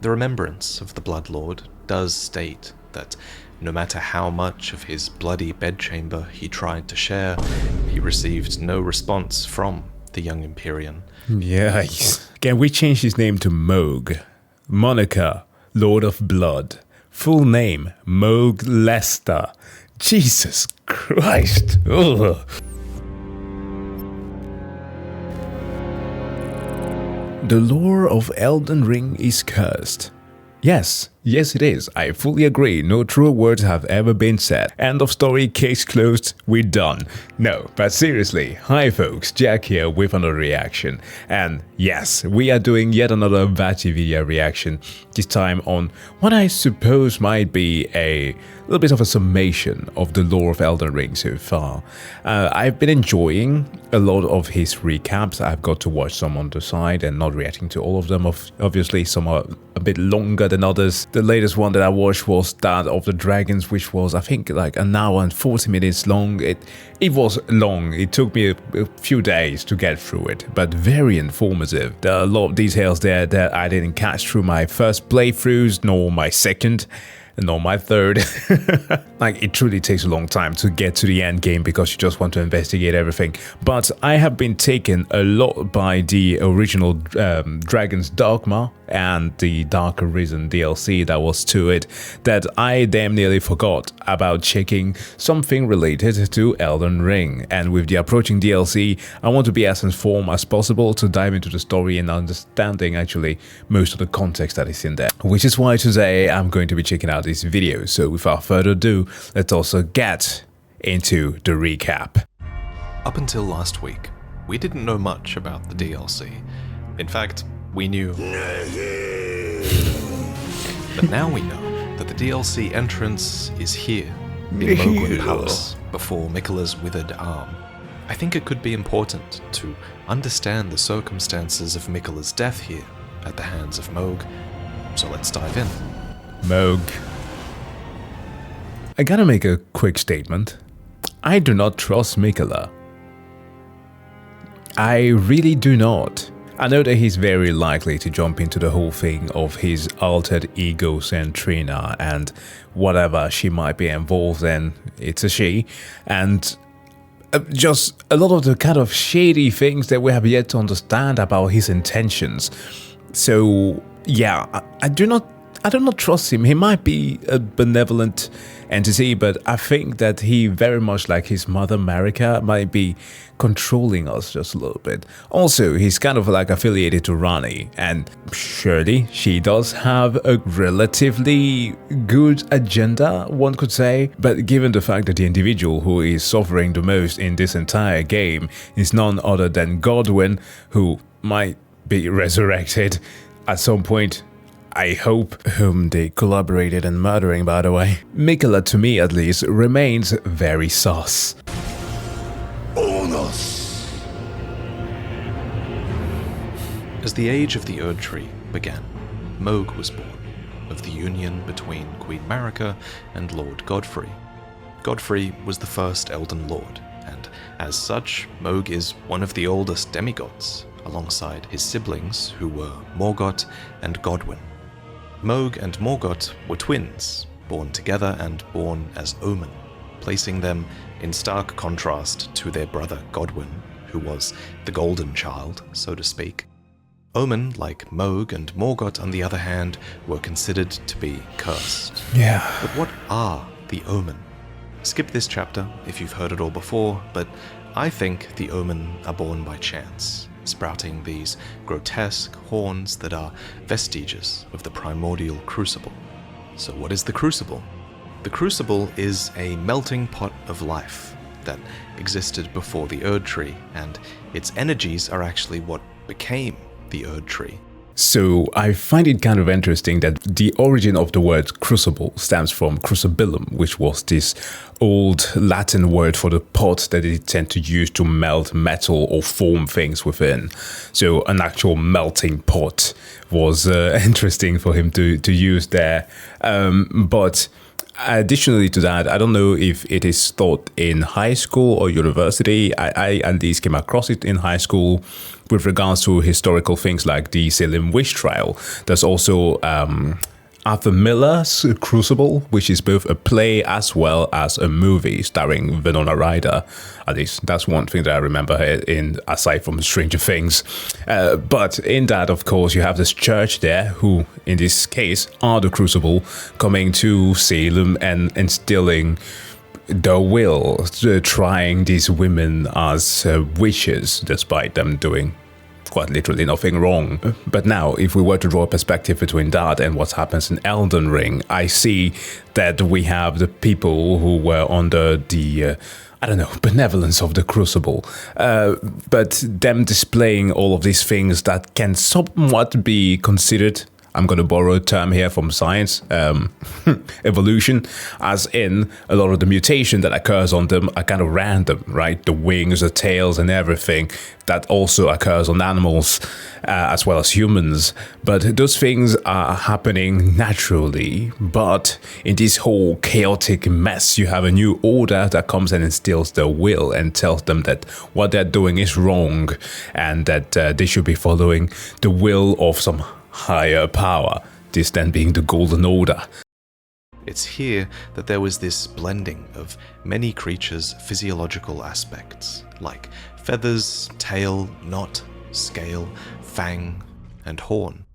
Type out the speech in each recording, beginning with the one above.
The remembrance of the Blood Lord does state that no matter how much of his bloody bedchamber he tried to share, he received no response from the young Empyrean. Yes. Can we change his name to Mohg? Moniker, Lord of Blood. Full name, Mohg Lester. Jesus Christ. Ugh. The lore of Elden Ring is cursed. Yes it is. I fully agree. No truer words have ever been said. End of story, case closed, we're done. No, but seriously, hi folks, Jack here with another reaction. And yes, we are doing yet another VaatiVidya reaction, this time on what I suppose might be a little bit of a summation of the lore of Elden Ring so far. I've been enjoying a lot of his recaps. I've got to watch some on the side and not reacting to all of them. Obviously, some are a bit longer than others. The latest one that I watched was that of the Dragons, which was, I think, like an hour and 40 minutes long. It was long. It took me a few days to get through it, but very informative. There are a lot of details there that I didn't catch through my first playthroughs, nor my second, nor my third. Like, it truly takes a long time to get to the end game because you just want to investigate everything. But I have been taken a lot by the original Dragon's Dogma and the Dark Arisen DLC that was to it, that I damn nearly forgot about checking something related to Elden Ring. And with the approaching DLC, I want to be as informed as possible to dive into the story and understanding actually most of the context that is in there. Which is why today I'm going to be checking out this video. So without further ado, let's also get into the recap. Up until last week, we didn't know much about the DLC. In fact, we knew. But now we know that the DLC entrance is here, in Mohgwyn Palace, before Miquella's withered arm. I think it could be important to understand the circumstances of Miquella's death here at the hands of Mohg, so let's dive in. Mohg. I gotta make a quick statement. I do not trust Miquella. I really do not. I know that he's very likely to jump into the whole thing of his altered ego Centrina and whatever she might be involved in, it's a she, and just a lot of the kind of shady things that we have yet to understand about his intentions. So yeah, I do not trust him. He might be a benevolent entity, but I think that he very much like his mother Marika might be controlling us just a little bit. Also, he's kind of like affiliated to Ranni, and surely she does have a relatively good agenda, one could say, but given the fact that the individual who is suffering the most in this entire game is none other than Godwyn, who might be resurrected at some point, I hope, whom they collaborated in murdering, by the way. Miquella, to me at least, remains very sus. As the age of the Erd Tree began, Mohg was born, of the union between Queen Marika and Lord Godfrey. Godfrey was the first Elden Lord, and as such, Mohg is one of the oldest demigods, alongside his siblings who were Morgott and Godwyn. Mohg and Morgott were twins, born together and born as Omen, placing them in stark contrast to their brother Godwyn, who was the golden child, so to speak. Omen, like Mohg and Morgott on the other hand, were considered to be cursed. Yeah. But what are the Omen? Skip this chapter if you've heard it all before, but I think the Omen are born by chance, sprouting these grotesque horns that are vestiges of the primordial crucible. So what is the crucible? The crucible is a melting pot of life that existed before the Erd Tree, and its energies are actually what became the Erd Tree. So I find it kind of interesting that the origin of the word crucible stems from crucibilum, which was this old Latin word for the pot that they tend to use to melt metal or form things within. So an actual melting pot was interesting for him to use there. But Additionally to that, I don't know if it is taught in high school or university. I at least came across it in high school with regards to historical things like the Salem witch trial. There's also Arthur Miller's Crucible, which is both a play as well as a movie starring Winona Ryder. At least that's one thing that I remember in, aside from Stranger Things. But in that, of course, you have this church there who, in this case, are the Crucible, coming to Salem and instilling the will, trying these women as witches, despite them doing quite literally nothing wrong. But now, if we were to draw a perspective between that and what happens in Elden Ring, I see that we have the people who were under the, benevolence of the Crucible, but them displaying all of these things that can somewhat be considered, I'm going to borrow a term here from science, evolution, as in a lot of the mutation that occurs on them are kind of random, right? The wings, the tails, and everything that also occurs on animals as well as humans. But those things are happening naturally. But in this whole chaotic mess, you have a new order that comes and instills their will and tells them that what they're doing is wrong and that they should be following the will of some higher power, this then being the Golden Order. It's here that there was this blending of many creatures' physiological aspects, like feathers, tail, knot, scale, fang, and horn.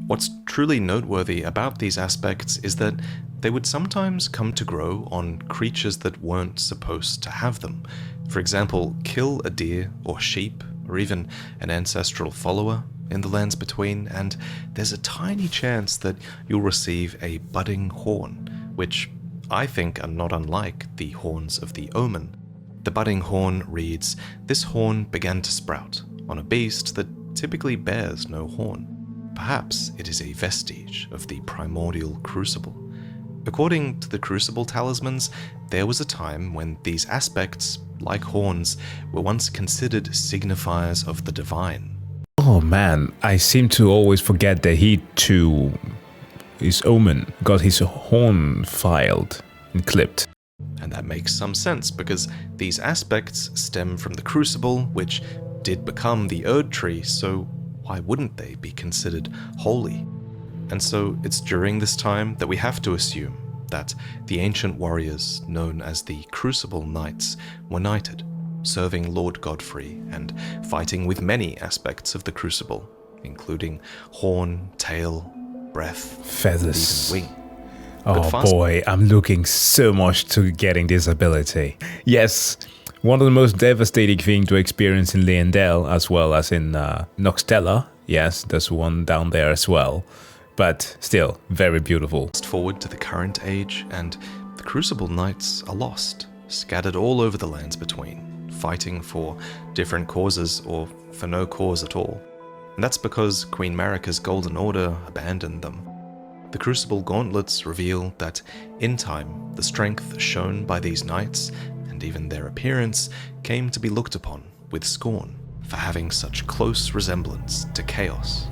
What's truly noteworthy about these aspects is that they would sometimes come to grow on creatures that weren't supposed to have them. For example, kill a deer or sheep, or even an ancestral follower in the lands between, and there's a tiny chance that you'll receive a budding horn, which I think are not unlike the horns of the Omen. The budding horn reads, "This horn began to sprout on a beast that typically bears no horn. Perhaps it is a vestige of the primordial crucible." According to the crucible talismans, there was a time when these aspects, like horns, were once considered signifiers of the divine. Oh man, I seem to always forget that he too, his Omen, got his horn filed and clipped. And that makes some sense because these aspects stem from the crucible, which did become the Erd tree, so why wouldn't they be considered holy? And so it's during this time that we have to assume that the ancient warriors known as the Crucible Knights were knighted, serving Lord Godfrey and fighting with many aspects of the Crucible, including horn, tail, breath, feathers, and even wing. Oh boy, I'm looking so much to getting this ability. Yes, one of the most devastating things to experience in Leyndell as well as in Noxtella. Yes, there's one down there as well. But still, very beautiful. Fast forward to the current age, and the Crucible Knights are lost, scattered all over the lands between, fighting for different causes or for no cause at all. And that's because Queen Marika's Golden Order abandoned them. The Crucible Gauntlets reveal that, in time, the strength shown by these knights, and even their appearance, came to be looked upon with scorn for having such close resemblance to chaos.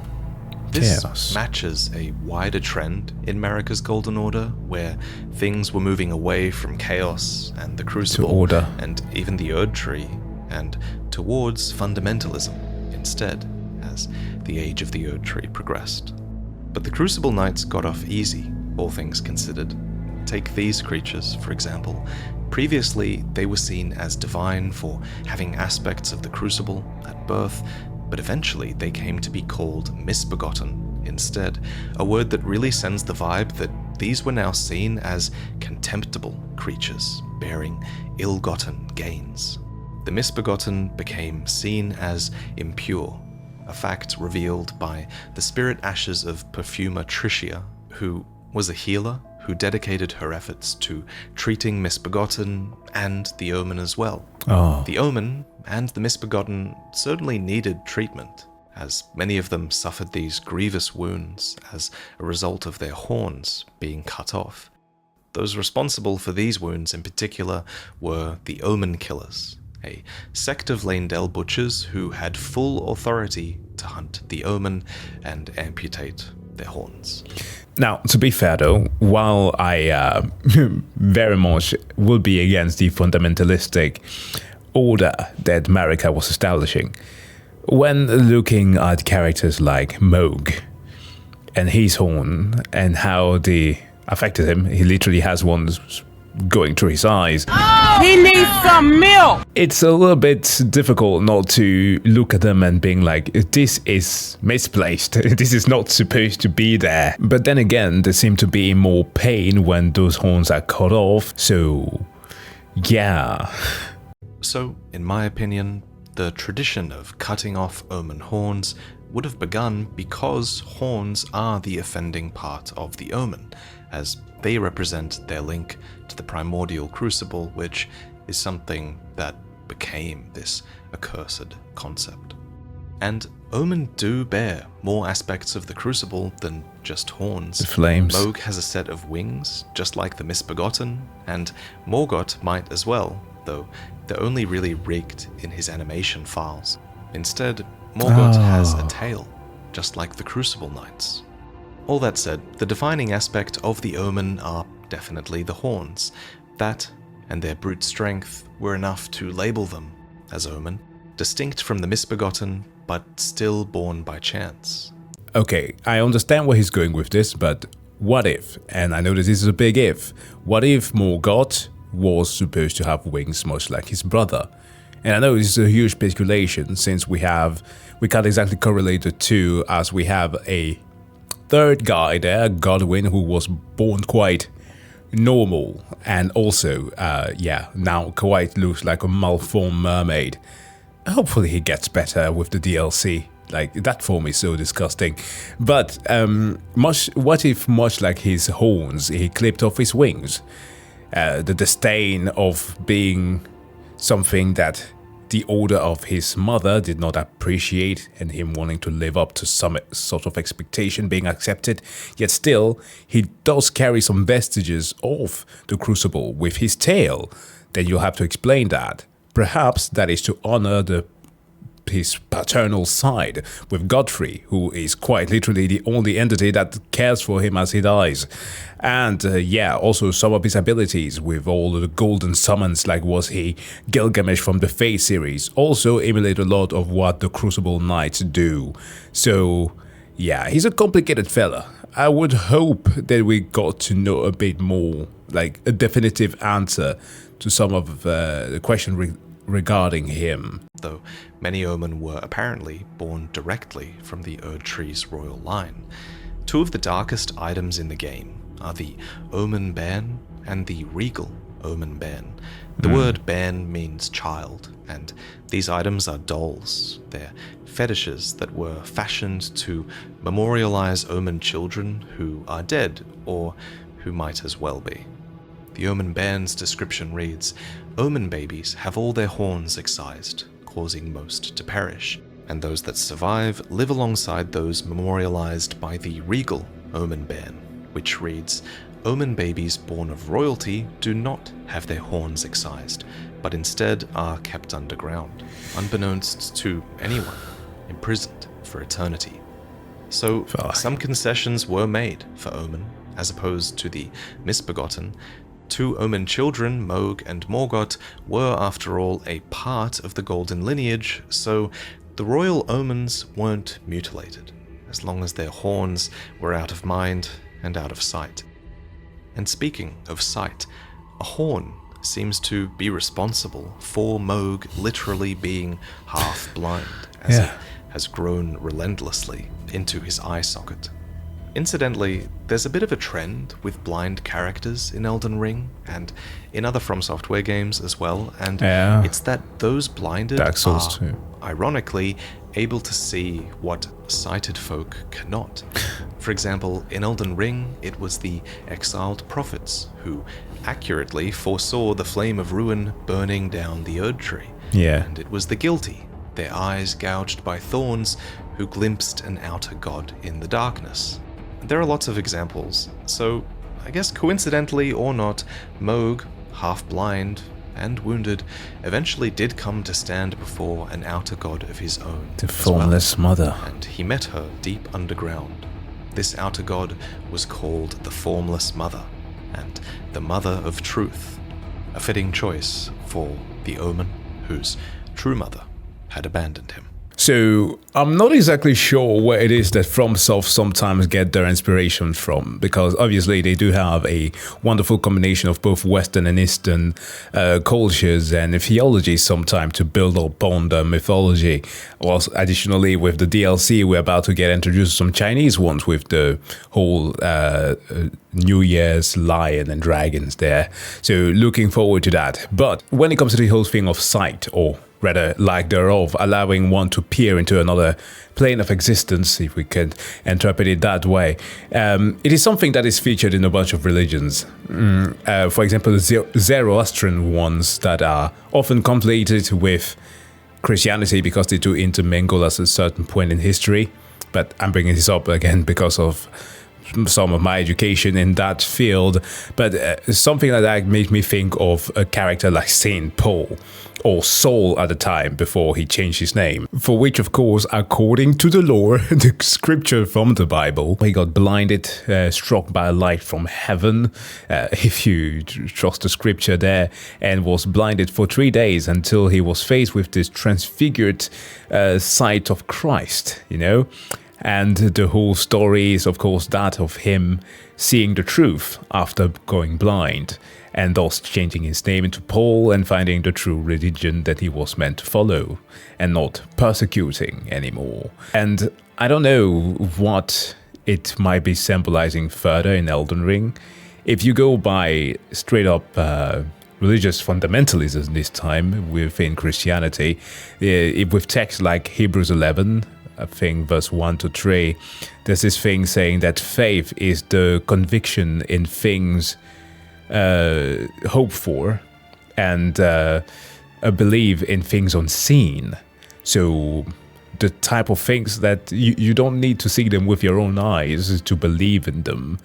This matches a wider trend in Marika's Golden Order, where things were moving away from chaos and the Crucible order, and even the Erd Tree, and towards fundamentalism instead, as the age of the Erd Tree progressed. But the Crucible Knights got off easy, all things considered. Take these creatures, for example. Previously, they were seen as divine for having aspects of the Crucible at birth, but eventually they came to be called misbegotten instead, a word that really sends the vibe that these were now seen as contemptible creatures bearing ill-gotten gains. The misbegotten became seen as impure, a fact revealed by the spirit ashes of perfumer Tricia, who was a healer who dedicated her efforts to treating misbegotten and the Omen as well. The Omen and the misbegotten certainly needed treatment, as many of them suffered these grievous wounds as a result of their horns being cut off. Those responsible for these wounds in particular were the Omen Killers, a sect of Leyndell butchers who had full authority to hunt the Omen and amputate their horns. Now, to be fair though, while I very much will be against the fundamentalistic order that Marika was establishing, when looking at characters like Mohg and his horn and how they affected him, he literally has one going through his eyes. He needs some milk! It's a little bit difficult not to look at them and being like, this is misplaced, this is not supposed to be there. But then again, there seems to be more pain when those horns are cut off, so yeah. So, in my opinion, the tradition of cutting off Omen horns would have begun because horns are the offending part of the Omen, as they represent their link to the primordial crucible, which is something that became this accursed concept. And Omen do bear more aspects of the crucible than just horns. The flames. Mohg has a set of wings, just like the Misbegotten, and Morgoth might as well, though they're only really rigged in his animation files. Instead, Morgoth has a tail, just like the Crucible Knights. All that said, the defining aspect of the Omen are definitely the horns. That, and their brute strength, were enough to label them as Omen, distinct from the Misbegotten, but still born by chance. Okay, I understand where he's going with this, but what if, and I know that this is a big if, what if Morgoth was supposed to have wings much like his brother? And I know this is a huge speculation since we can't exactly correlate the two, as we have a third guy there, Godwyn, who was born quite normal and also, now quite looks like a malformed mermaid. Hopefully he gets better with the DLC. Like, that form is so disgusting. But what if, much like his horns, he clipped off his wings? The disdain of being something that the order of his mother did not appreciate, and him wanting to live up to some sort of expectation being accepted, yet still, he does carry some vestiges of the crucible with his tail. Then you'll have to explain that. Perhaps that is to honor his paternal side with Godfrey, who is quite literally the only entity that cares for him as he dies. And also some of his abilities with all the golden summons, like was he Gilgamesh from the Fate series, also emulate a lot of what the Crucible Knights do. So yeah, he's a complicated fella. I would hope that we got to know a bit more, like a definitive answer to some of the question regarding him. Though many Omen were apparently born directly from the Erdtree's royal line. Two of the darkest items in the game are the Omen Bairn and the Regal Omen Bairn. The word Bairn means child, and these items are dolls. They're fetishes that were fashioned to memorialize Omen children who are dead, or who might as well be. The Omen Bairn's description reads, "Omen babies have all their horns excised, causing most to perish, and those that survive live alongside those memorialized by the Regal Omen Bairn," which reads, "Omen babies born of royalty do not have their horns excised, but instead are kept underground, unbeknownst to anyone, imprisoned for eternity." So, some concessions were made for Omen, as opposed to the Misbegotten. Two Omen children, Mohg and Morgoth, were, after all, a part of the Golden lineage, so the royal Omens weren't mutilated, as long as their horns were out of mind and out of sight. And speaking of sight, a horn seems to be responsible for Mohg literally being half blind, as he has grown relentlessly into his eye socket. Incidentally, there's a bit of a trend with blind characters in Elden Ring, and in other From Software games as well, and it's that those blinded Dark Souls are, too. ironically, able to see what sighted folk cannot. For example, in Elden Ring, it was the exiled prophets who accurately foresaw the flame of ruin burning down the Erdtree. And it was the guilty, their eyes gouged by thorns, who glimpsed an outer god in the darkness. There are lots of examples, so I guess coincidentally or not, Mohg, half blind and wounded, eventually did come to stand before an outer god of his own. The Formless Mother. And he met her deep underground. this outer god was called the Formless Mother, and the Mother of Truth, a fitting choice for the Omen, whose true mother had abandoned him. So, I'm not exactly sure where it is that FromSoft sometimes get their inspiration from, because obviously they do have a wonderful combination of both Western and Eastern cultures and theology sometimes to build upon the mythology. Also, additionally, with the DLC, we're about to get introduced to some Chinese ones with the whole New Year's lion and dragons there. So, looking forward to that. But when it comes to the whole thing of sight, or rather lack thereof, allowing one to peer into another plane of existence, if we can interpret it that way. It is something that is featured in a bunch of religions. For example, the Zoroastrian ones that are often conflated with Christianity because they do intermingle at a certain point in history. But I'm bringing this up again because of some of my education in that field. But something like that made me think of a character like Saint Paul, or Saul at the time before he changed his name, for which, of course, according to the lore, the scripture from the Bible, he got blinded, struck by a light from heaven, if you trust the scripture there, and was blinded for 3 days until he was faced with this transfigured sight of Christ, you know? And the whole story is, of course, that of him seeing the truth after going blind, and thus changing his name into Paul and finding the true religion that he was meant to follow, and not persecuting anymore. And I don't know what it might be symbolizing further in Elden Ring. If you go by straight up religious fundamentalism this time within Christianity, with texts like Hebrews 11, I think verse 1 to 3, there's this thing saying that faith is the conviction in things hoped for, and a belief in things unseen. So the type of things that you don't need to see them with your own eyes to believe in them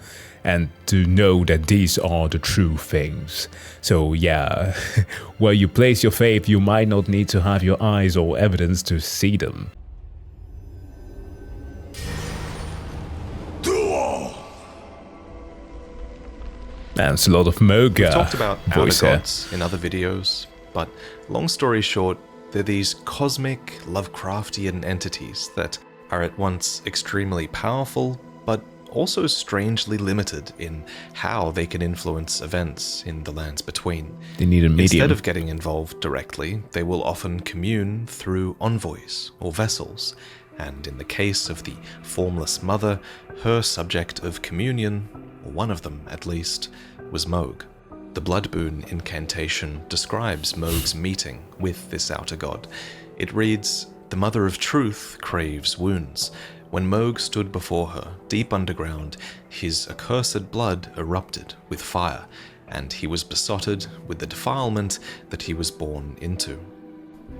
and to know that these are the true things. So yeah, where you place your faith, you might not need to have your eyes or evidence to see them. And it's a lot of Mohgwyn. We've talked about outer voice here. gods in other videos, but long story short, they're these cosmic, Lovecraftian entities that are at once extremely powerful, but also strangely limited in how they can influence events in the lands between. They need a medium. Instead of getting involved directly, they will often commune through envoys or vessels, and in the case of the Formless Mother, her subject of communion, or one of them at least, was Mohg. The Blood Boon incantation describes Mohg's meeting with this outer god. It reads, "The Mother of Truth craves wounds. When Mohg stood before her, deep underground, his accursed blood erupted with fire, and he was besotted with the defilement that he was born into."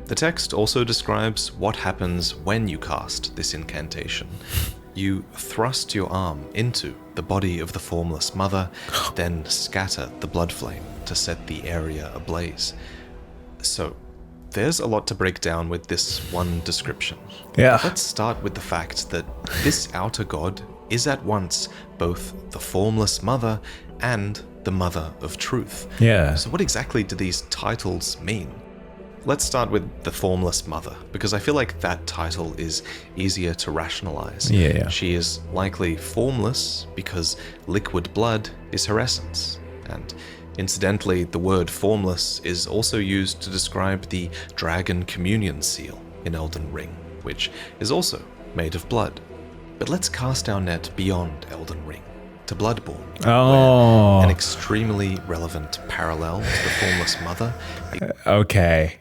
The text also describes what happens when you cast this incantation. You thrust your arm into the body of the Formless Mother, then scatter the blood flame to set the area ablaze. So, there's a lot to break down with this one description. Yeah. Let's start with the fact that this outer god is at once both the Formless Mother and the Mother of Truth. Yeah. So what exactly do these titles mean? Let's start with the Formless Mother, because I feel like that title is easier to rationalize. Yeah. She is likely formless because liquid blood is her essence. And incidentally, the word formless is also used to describe the dragon communion seal in Elden Ring, which is also made of blood. But let's cast our net beyond Elden Ring to Bloodborne, where an extremely relevant parallel to the Formless Mother. Okay.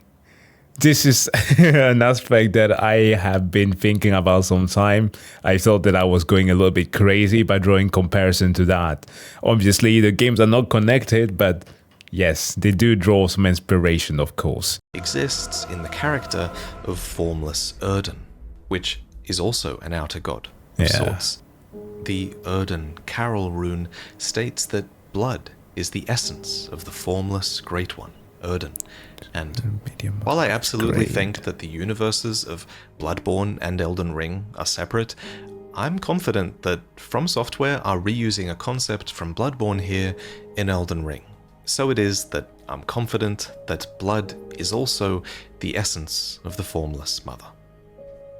This is an aspect that I have been thinking about some time. I thought that I was going a little bit crazy by drawing comparison to that. Obviously, the games are not connected, but yes, they do draw some inspiration, of course. Exists in the character of Formless Erden, which is also an outer god of sorts. The Erden Carol rune states that blood is the essence of the formless Great One, Erden. And while I absolutely think that the universes of Bloodborne and Elden Ring are separate, I'm confident that From Software are reusing a concept from Bloodborne here in Elden Ring. So it is that I'm confident that blood is also the essence of the Formless Mother.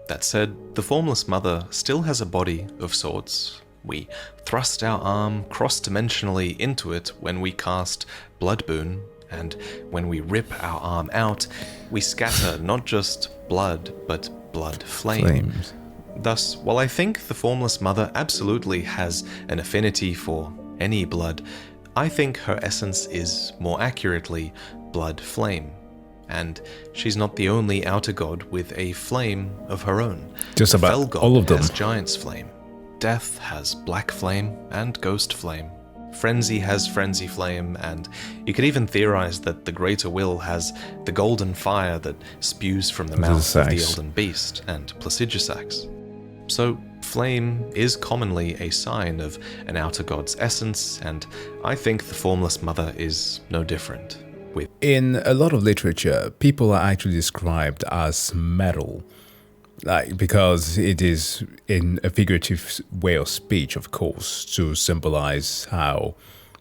That said, the Formless Mother still has a body of sorts. We thrust our arm cross-dimensionally into it when we cast Blood Boon, and when we rip our arm out, we scatter not just blood, but blood Flames. Thus, while I think the Formless Mother absolutely has an affinity for any blood, I think her essence is more accurately blood flame. And she's not the only outer god with a flame of her own. Just about Fell god all of them. has Giant's Flame. Death has Black Flame and Ghost Flame. Frenzy has Frenzy Flame, and you could even theorize that the Greater Will has the golden fire that spews from the mouth of the Elden Beast and Placidusax. So, flame is commonly a sign of an outer god's essence, and I think the Formless Mother is no different. In a lot of literature, people are actually described as metal, because it is in a figurative way of speech, of course, to symbolize how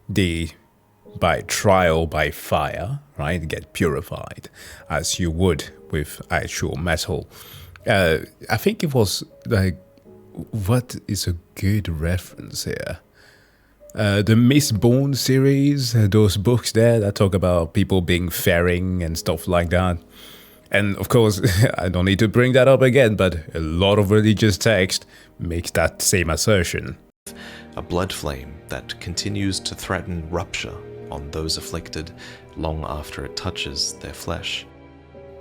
they, by trial, by fire, right, get purified, as you would with actual metal. I think it was what is a good reference here? The Mistborn series, those books there that talk about people being faring and stuff like that. And of course, I don't need to bring that up again, but a lot of religious text makes that same assertion. A blood flame that continues to threaten rupture on those afflicted long after it touches their flesh.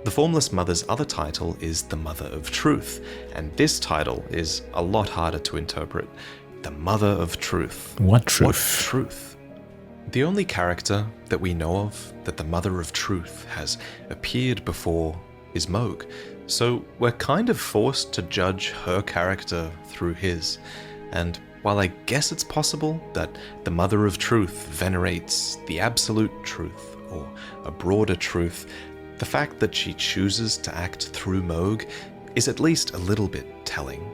The Formless Mother's other title is the Mother of Truth, and this title is a lot harder to interpret. The Mother of Truth. What truth? What truth? The only character that we know of that the Mother of Truth has appeared before is Mohg, so we're kind of forced to judge her character through his. And while I guess it's possible that the Mother of Truth venerates the absolute truth or a broader truth, the fact that she chooses to act through Mohg is at least a little bit telling.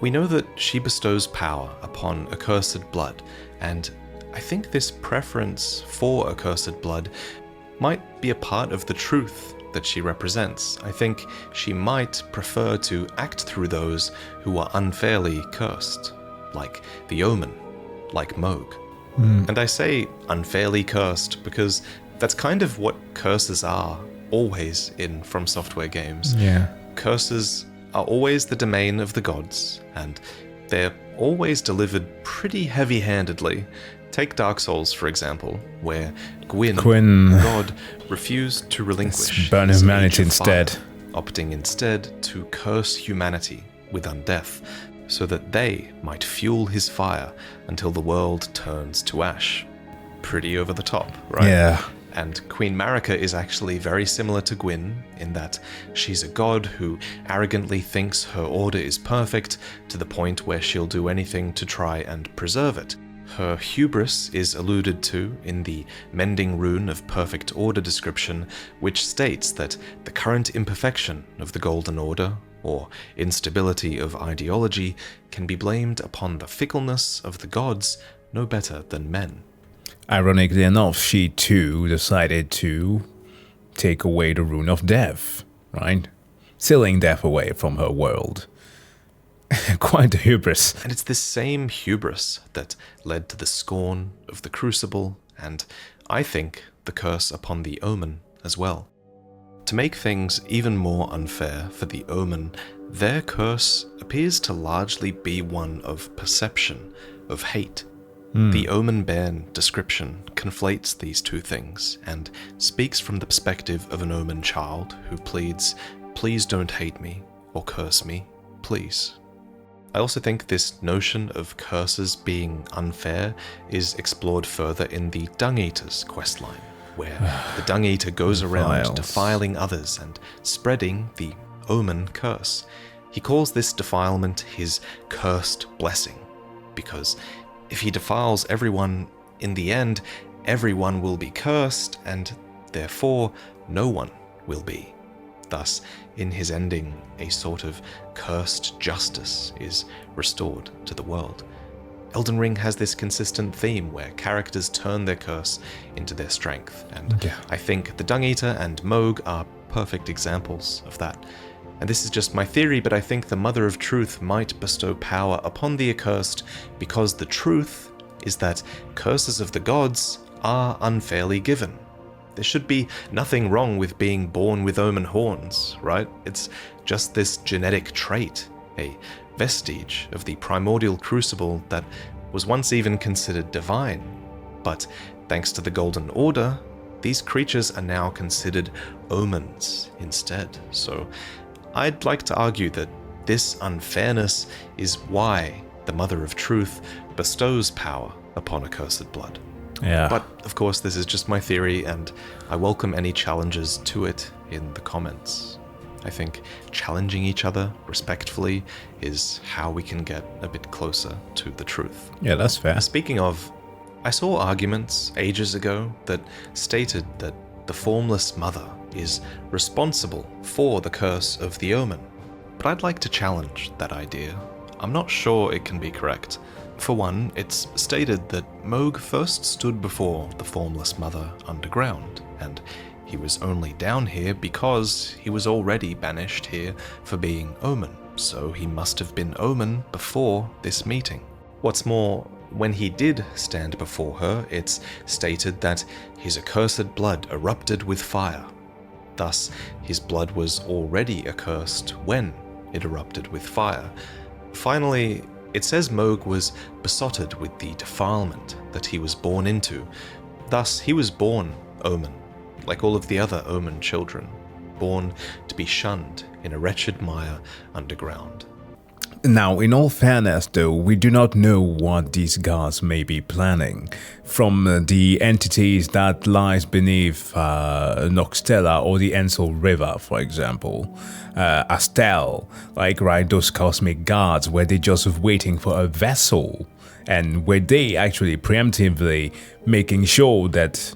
We know that she bestows power upon accursed blood, and I think this preference for accursed blood might be a part of the truth that she represents. I think she might prefer to act through those who are unfairly cursed, like the Omen, like Mohg. And I say unfairly cursed because that's kind of what curses are always in From Software games. Yeah. Curses are always the domain of the gods, and they're always delivered pretty heavy-handedly. Take Dark Souls, for example, where Gwyn, God, refused to relinquish burn his humanity age of fire, instead. opting instead to curse humanity with undeath, so that they might fuel his fire until the world turns to ash. Pretty over the top, right? Yeah. And Queen Marika is actually very similar to Gwyn in that she's a god who arrogantly thinks her order is perfect to the point where she'll do anything to try and preserve it. Her hubris is alluded to in the Mending Rune of Perfect Order description, which states that the current imperfection of the Golden Order, or instability of ideology, can be blamed upon the fickleness of the gods no better than men. Ironically enough, she too decided to take away the Rune of Death, right? Sealing death away from her world. Quite a hubris. And it's this same hubris that led to the scorn of the Crucible, and I think the curse upon the Omen as well. To make things even more unfair for the Omen, their curse appears to largely be one of perception, of hate. The Omen Bairn description conflates these two things and speaks from the perspective of an Omen child who pleads, "Please don't hate me or curse me, please." I also think this notion of curses being unfair is explored further in the Dung Eater's questline, where the Dung Eater goes around defiling others and spreading the Omen curse. He calls this defilement his cursed blessing, because if he defiles everyone, in the end, everyone will be cursed, and therefore no one will be. Thus, in his ending, a sort of cursed justice is restored to the world. Elden Ring has this consistent theme where characters turn their curse into their strength, and I think the Dung Eater and Mohg are perfect examples of that. And this is just my theory, but I think the Mother of Truth might bestow power upon the accursed because the truth is that curses of the gods are unfairly given. There should be nothing wrong with being born with Omen horns, right? It's just this genetic trait, a vestige of the primordial crucible that was once even considered divine. But thanks to the Golden Order, these creatures are now considered omens instead. So I'd like to argue that this unfairness is why the Mother of Truth bestows power upon accursed blood. Yeah. But, of course, this is just my theory, and I welcome any challenges to it in the comments. I think challenging each other respectfully is how we can get a bit closer to the truth. Yeah, that's fair. Speaking of, I saw arguments ages ago that stated that the Formless Mother is responsible for the curse of the Omen. But I'd like to challenge that idea. I'm not sure it can be correct. For one, it's stated that Mohg first stood before the Formless Mother underground, and he was only down here because he was already banished here for being Omen, so he must have been Omen before this meeting. What's more, when he did stand before her, it's stated that his accursed blood erupted with fire. Thus, his blood was already accursed when it erupted with fire. Finally, it says Mohg was besotted with the defilement that he was born into. Thus, he was born Omen, like all of the other Omen children, born to be shunned in a wretched mire underground. Now, in all fairness, though, we do not know what these gods may be planning. From the entities that lies beneath Noxtella or the Ensel River, for example. Astel, like, right, those cosmic gods, where they just waiting for a vessel, and where they actually preemptively making sure that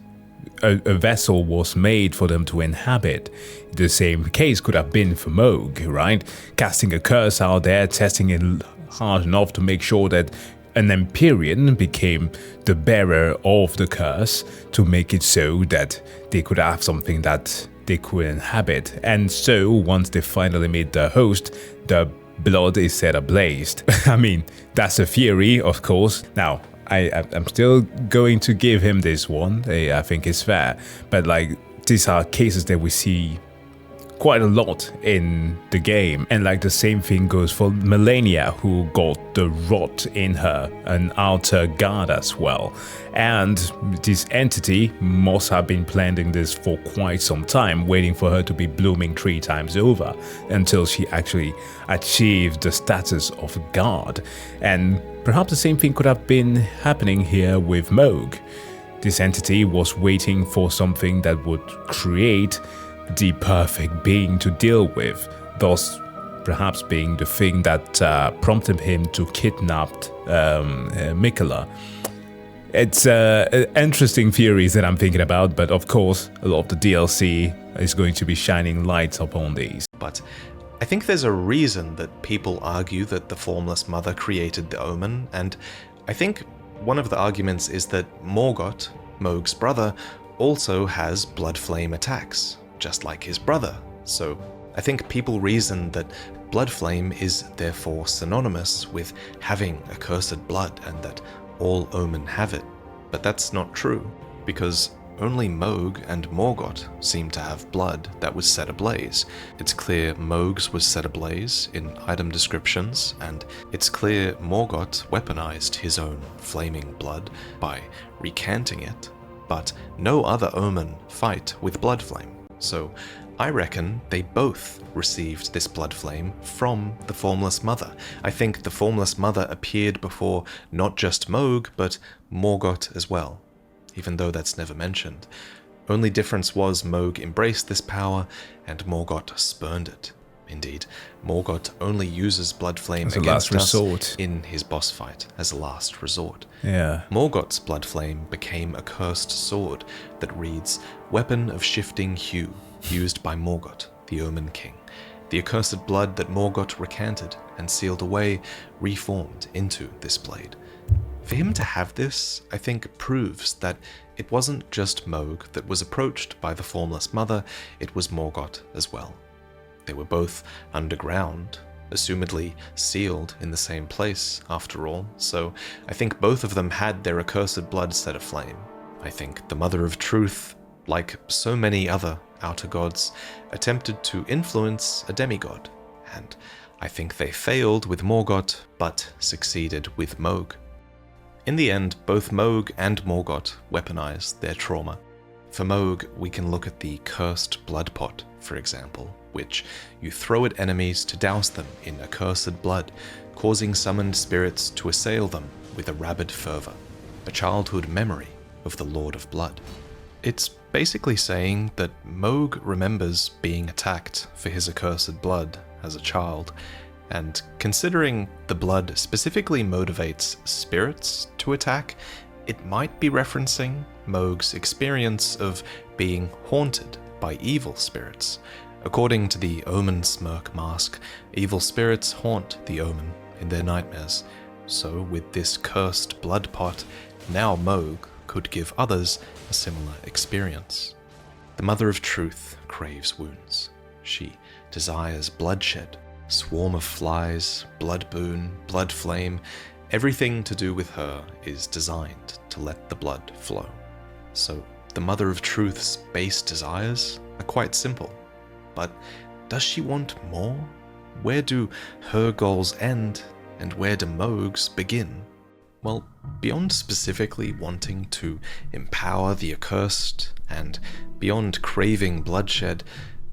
a vessel was made for them to inhabit. The same case could have been for Mohg, right? Casting a curse out there, testing it hard enough to make sure that an Empyrean became the bearer of the curse, to make it so that they could have something that they could inhabit. And so, once they finally made the host, the blood is set ablaze. I mean, that's a theory, of course. Now, I'm still going to give him this one. I think it's fair. But like, these are cases that we see quite a lot in the game. And like the same thing goes for Melania, who got the rot in her, an outer god as well. And this entity must have been planning this for quite some time, waiting for her to be blooming 3 times over until she actually achieved the status of god. And perhaps the same thing could have been happening here with Mohg. This entity was waiting for something that would create the perfect being to deal with, thus perhaps being the thing that prompted him to kidnap Miquella. It's interesting theories that I'm thinking about, but of course a lot of the DLC is going to be shining lights upon these. But I think there's a reason that people argue that the Formless Mother created the Omen, and I think one of the arguments is that Morgott, Mohg's brother, also has blood flame attacks, just like his brother. So I think people reason that blood flame is therefore synonymous with having accursed blood and that all Omen have it. But that's not true, because only Mohg and Morgott seem to have blood that was set ablaze. It's clear Mohg's was set ablaze in item descriptions, and it's clear Morgott weaponized his own flaming blood by recanting it, but no other Omen fight with blood flame. So I reckon they both received this blood flame from the Formless Mother. I think the Formless Mother appeared before not just Mohg, but Morgott as well, even though that's never mentioned. Only difference was Mohg embraced this power and Morgott spurned it. Indeed, Morgott only uses blood flame as a against last resort us in his boss fight as a last resort. Yeah. Morgott's blood flame became a cursed sword that reads, "Weapon of shifting hue, used by Morgott, the Omen King, the accursed blood that Morgott recanted and sealed away, reformed into this blade. For him to have this, I think, proves that it wasn't just Mohg that was approached by the Formless Mother, it was Morgott as well. They were both underground, assumedly sealed in the same place, after all, so I think both of them had their accursed blood set aflame. I think the Mother of Truth, like so many other outer gods, attempted to influence a demigod, and I think they failed with Morgott, but succeeded with Mohg. In the end, both Mohg and Morgott weaponized their trauma. For Mohg, we can look at the cursed blood pot, for example, which you throw at enemies to douse them in accursed blood, causing summoned spirits to assail them with a rabid fervor, a childhood memory of the Lord of Blood. It's basically saying that Mohg remembers being attacked for his accursed blood as a child, and considering the blood specifically motivates spirits to attack, it might be referencing Mohg's experience of being haunted by evil spirits. According to the Omen smirk mask, evil spirits haunt the Omen in their nightmares. So with this cursed blood pot, now Mohg could give others a similar experience. The Mother of Truth craves wounds. She desires bloodshed. Swarm of flies, blood boon, blood flame, everything to do with her is designed to let the blood flow. So the Mother of Truth's base desires are quite simple. But does she want more? Where do her goals end, and where do Mohg's begin? Well, beyond specifically wanting to empower the accursed, and beyond craving bloodshed,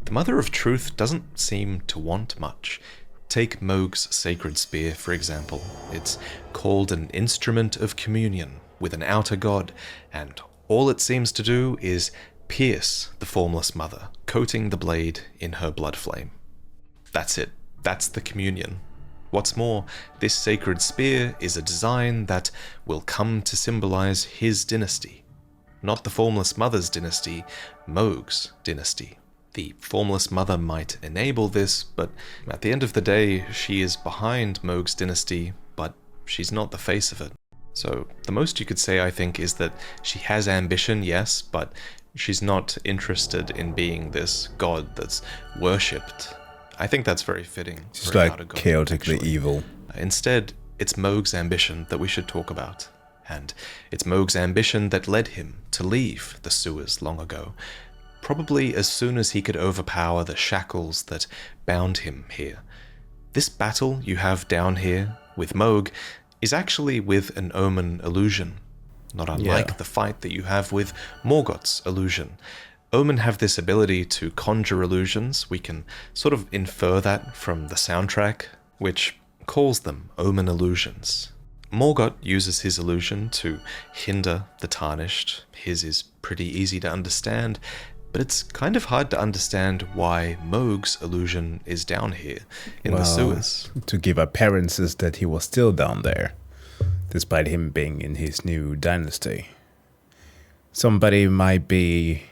the Mother of Truth doesn't seem to want much. Take Mohg's sacred spear, for example. It's called an instrument of communion with an outer god, and all it seems to do is pierce the Formless Mother, coating the blade in her blood flame. That's it. That's the communion. What's more, this sacred spear is a design that will come to symbolize his dynasty. Not the Formless Mother's dynasty, Mohg's dynasty. The Formless Mother might enable this, but at the end of the day, she is behind Mohg's dynasty, but she's not the face of it. So the most you could say, I think, is that she has ambition, yes, but she's not interested in being this god that's worshipped. I think that's very fitting. She's like chaotically evil. Instead, it's Mohg's ambition that we should talk about. And it's Mohg's ambition that led him to leave the sewers long ago. Probably as soon as he could overpower the shackles that bound him here. This battle you have down here with Mohg is actually with an Omen illusion, not unlike the fight that you have with Morgott's illusion. Omen have this ability to conjure illusions. We can sort of infer that from the soundtrack, which calls them Omen illusions. Morgott uses his illusion to hinder the Tarnished. His is pretty easy to understand, but it's kind of hard to understand why Mohg's illusion is down here in the sewers. To give appearances that he was still down there, despite him being in his new dynasty. Somebody might be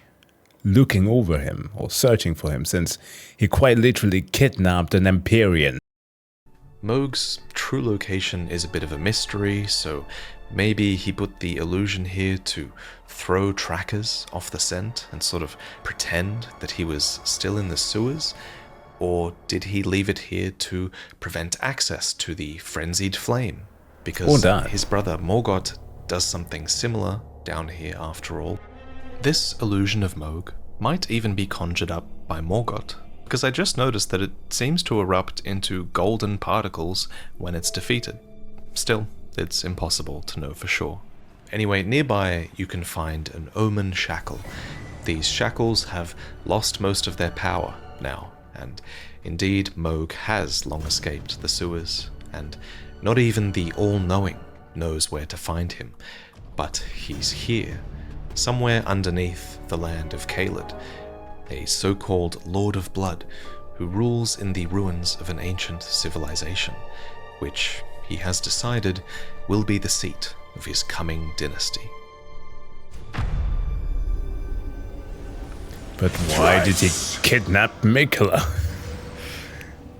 looking over him or searching for him, since he quite literally kidnapped an Empyrean. Mohg's true location is a bit of a mystery, so maybe he put the illusion here to throw trackers off the scent and sort of pretend that he was still in the sewers? Or did he leave it here to prevent access to the frenzied flame? Because his brother Morgott does something similar down here after all. This illusion of Mohg might even be conjured up by Morgott, because I just noticed that it seems to erupt into golden particles when it's defeated. Still, it's impossible to know for sure. Anyway, nearby you can find an Omen shackle. These shackles have lost most of their power now, and indeed Mohg has long escaped the sewers, and not even the All-Knowing knows where to find him. But he's here, somewhere underneath the land of Caelid, a so-called Lord of Blood who rules in the ruins of an ancient civilization, which he has decided will be the seat of his coming dynasty. But why did he kidnap Miquella?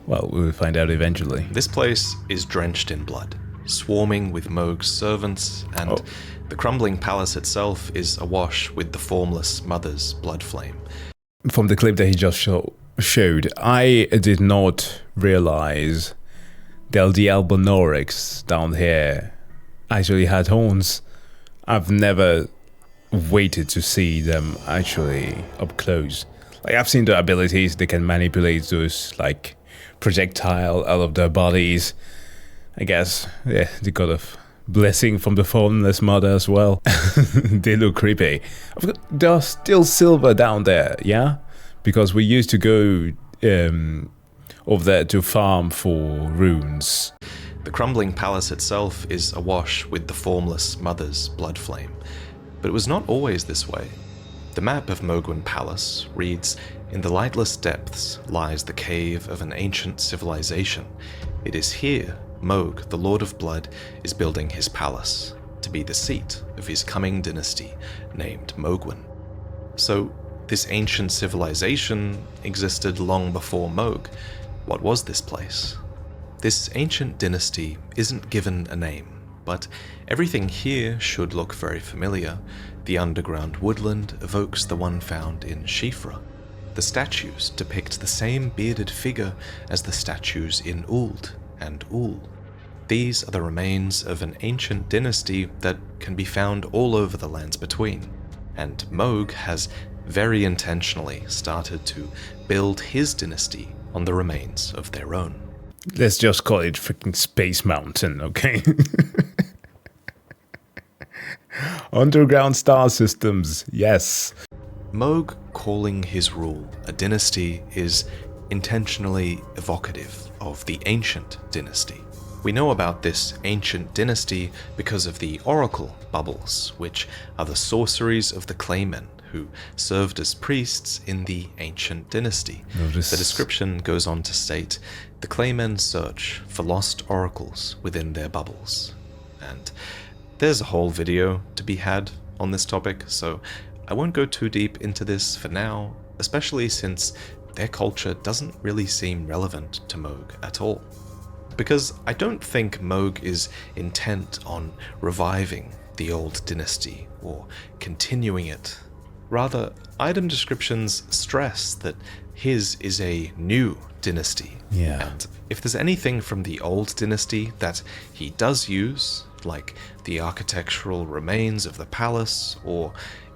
Well, we'll find out eventually. This place is drenched in blood, swarming with Mohg's servants, and the crumbling palace itself is awash with the Formless Mother's blood flame. From the clip that he just showed, I did not realize that the Albonorics down here actually had horns. I've never waited to see them actually up close. Like, I've seen their abilities, they can manipulate those, like, projectile out of their bodies. I guess, yeah, they got a blessing from the Formless Mother as well. They look creepy. There's still silver down there, yeah? Because we used to go over there to farm for runes. The crumbling palace itself is awash with the Formless Mother's blood flame. But it was not always this way. The map of Mohgwyn Palace reads, "In the lightless depths lies the cave of an ancient civilization. It is here Mohg, the Lord of Blood, is building his palace, to be the seat of his coming dynasty, named Mohgwyn." So, this ancient civilization existed long before Mohg. What was this place? This ancient dynasty isn't given a name, but everything here should look very familiar. The underground woodland evokes the one found in Shifra. The statues depict the same bearded figure as the statues in Uld and Ul. These are the remains of an ancient dynasty that can be found all over the lands between, and Mohg has very intentionally started to build his dynasty on the remains of their own. Let's just call it freaking Space Mountain, okay? Underground star systems, yes. Mohg calling his rule a dynasty is intentionally evocative of the ancient dynasty. We know about this ancient dynasty because of the oracle bubbles, which are the sorceries of the claymen who served as priests in the ancient dynasty. The description goes on to state, the claymen search for lost oracles within their bubbles. And there's a whole video to be had on this topic, so I won't go too deep into this for now, especially since their culture doesn't really seem relevant to Mohg at all. Because I don't think Mohg is intent on reviving the old dynasty or continuing it. Rather, item descriptions stress that his is a new dynasty. Yeah. And if there's anything from the old dynasty that he does use, like the architectural remains of the palace, or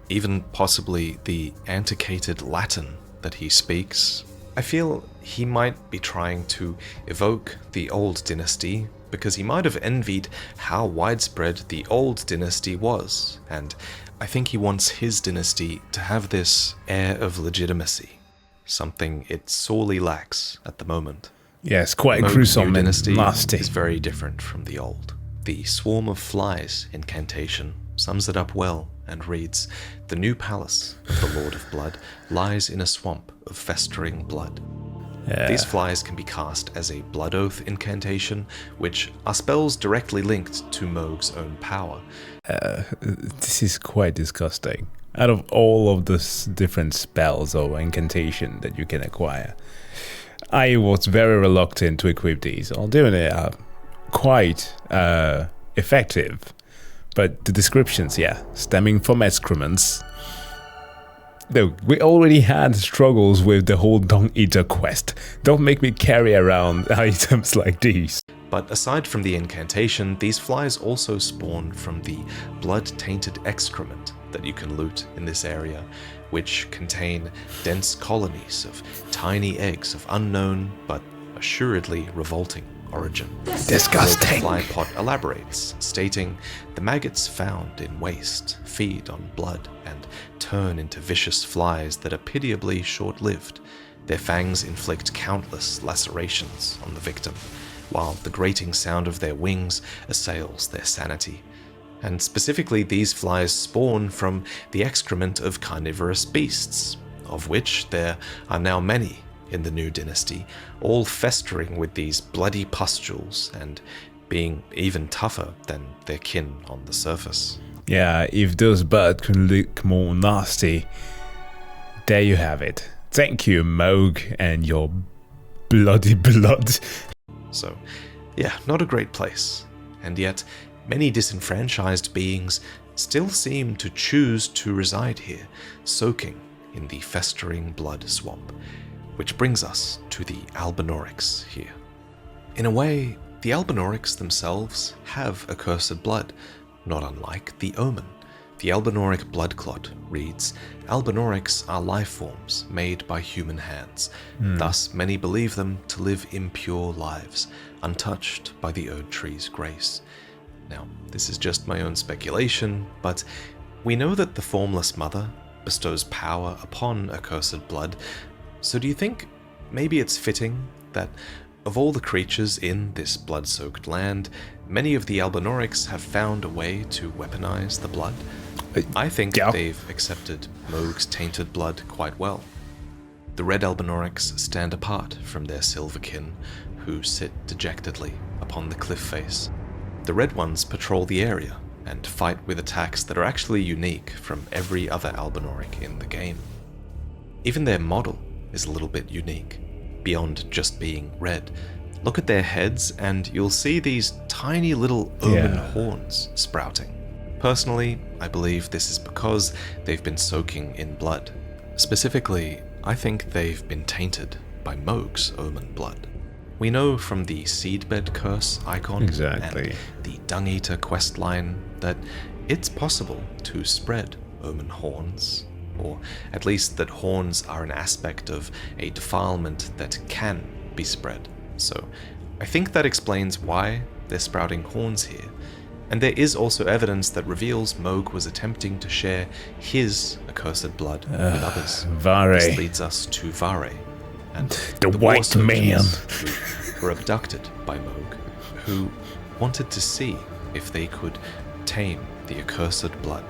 even possibly the antiquated Latin that he speaks, I feel he might be trying to evoke the old dynasty because he might have envied how widespread the old dynasty was, and I think he wants his dynasty to have this air of legitimacy, something it sorely lacks at the moment. Yes, quite Mohg's gruesome new and dynasty nasty. is very different from the old. The swarm of flies incantation sums it up well and reads, "The new palace of the Lord of Blood lies in a swamp of festering blood." These flies can be cast as a blood oath incantation, which are spells directly linked to Mohg's own power. This is quite disgusting. Out of all of the different spells or incantation that you can acquire, I was very reluctant to equip these. Although they are quite effective, but the descriptions, yeah, stemming from excrements. Though we already had struggles with the whole Dung Eater quest. Don't make me carry around items like these. But aside from the incantation, these flies also spawn from the blood-tainted excrement that you can loot in this area, which contain dense colonies of tiny eggs of unknown but assuredly revolting origin. Disgusting. The fly pot elaborates, stating, "The maggots found in waste feed on blood and turn into vicious flies that are pitiably short-lived. Their fangs inflict countless lacerations on the victim, while the grating sound of their wings assails their sanity. And specifically, these flies spawn from the excrement of carnivorous beasts, of which there are now many in the new dynasty, all festering with these bloody pustules and being even tougher than their kin on the surface." Yeah, if those birds can look more nasty, there you have it. Thank you, Mohg, and your bloody blood. So, yeah, not a great place. And yet, many disenfranchised beings still seem to choose to reside here, soaking in the festering blood swamp. Which brings us to the Albinaurics here. In a way, the Albinaurics themselves have accursed blood, not unlike the Omen. The Albinauric blood clot reads, Albinaurics are life forms made by human hands. Thus, many believe them to live impure lives, untouched by the Erd Tree's grace. Now, this is just my own speculation, but we know that the Formless Mother bestows power upon accursed blood, so do you think maybe it's fitting that of all the creatures in this blood-soaked land, many of the Albinaurics have found a way to weaponize the blood? I think they've accepted Mohg's tainted blood quite well. The red Albinaurics stand apart from their silverkin, who sit dejectedly upon the cliff face. The red ones patrol the area and fight with attacks that are actually unique from every other Albinauric in the game. Even their model is a little bit unique, beyond just being red. Look at their heads and you'll see these tiny little Omen horns sprouting. Personally, I believe this is because they've been soaking in blood. Specifically, I think they've been tainted by Mohg's Omen blood. We know from the Seedbed Curse icon and the Dung Eater questline that it's possible to spread Omen horns, or at least that horns are an aspect of a defilement that can be spread. So I think that explains why they're sprouting horns here. And there is also evidence that reveals Mohg was attempting to share his accursed blood with others. This leads us to Vaati, and the white man, who were abducted by Mohg, who wanted to see if they could tame the accursed blood.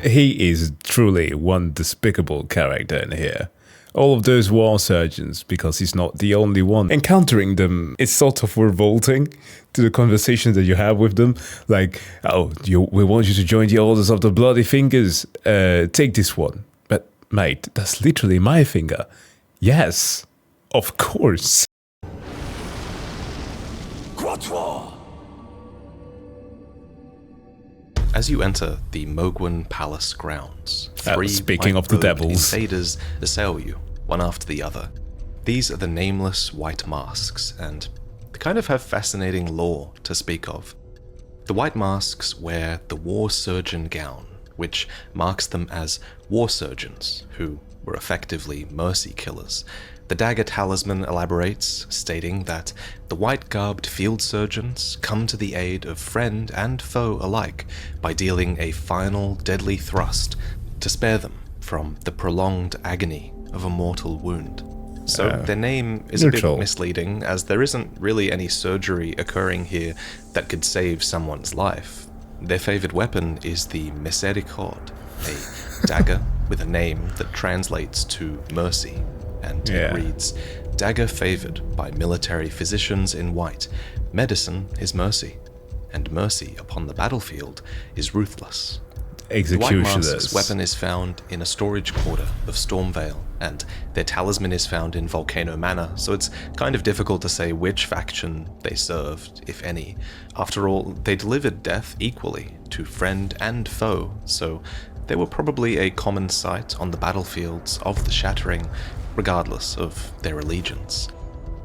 He is truly one despicable character in here. All of those war surgeons, because he's not the only one. Encountering them is sort of revolting to the conversations that you have with them. Like, we want you to join the Orders of the Bloody Fingers. Take this one. But, mate, that's literally my finger. Yes, of course. As you enter the Mohgwyn Palace grounds, three speaking of the devils, invaders assail you, one after the other. These are the nameless white masks, and they kind of have fascinating lore to speak of. The white masks wear the war surgeon gown, which marks them as war surgeons, who were effectively mercy killers. The dagger talisman elaborates, stating that the white-garbed field surgeons come to the aid of friend and foe alike by dealing a final deadly thrust to spare them from the prolonged agony of a mortal wound. So their name is a bit misleading, as there isn't really any surgery occurring here that could save someone's life. Their favored weapon is the Miséricorde, a dagger with a name that translates to mercy. And it reads, dagger favored by military physicians in white. Medicine is mercy, and mercy upon the battlefield is ruthless. The White Mask's weapon is found in a storage quarter of Stormvale, and their talisman is found in Volcano Manor, so it's kind of difficult to say which faction they served, if any. After all, they delivered death equally to friend and foe, so they were probably a common sight on the battlefields of the Shattering, regardless of their allegiance.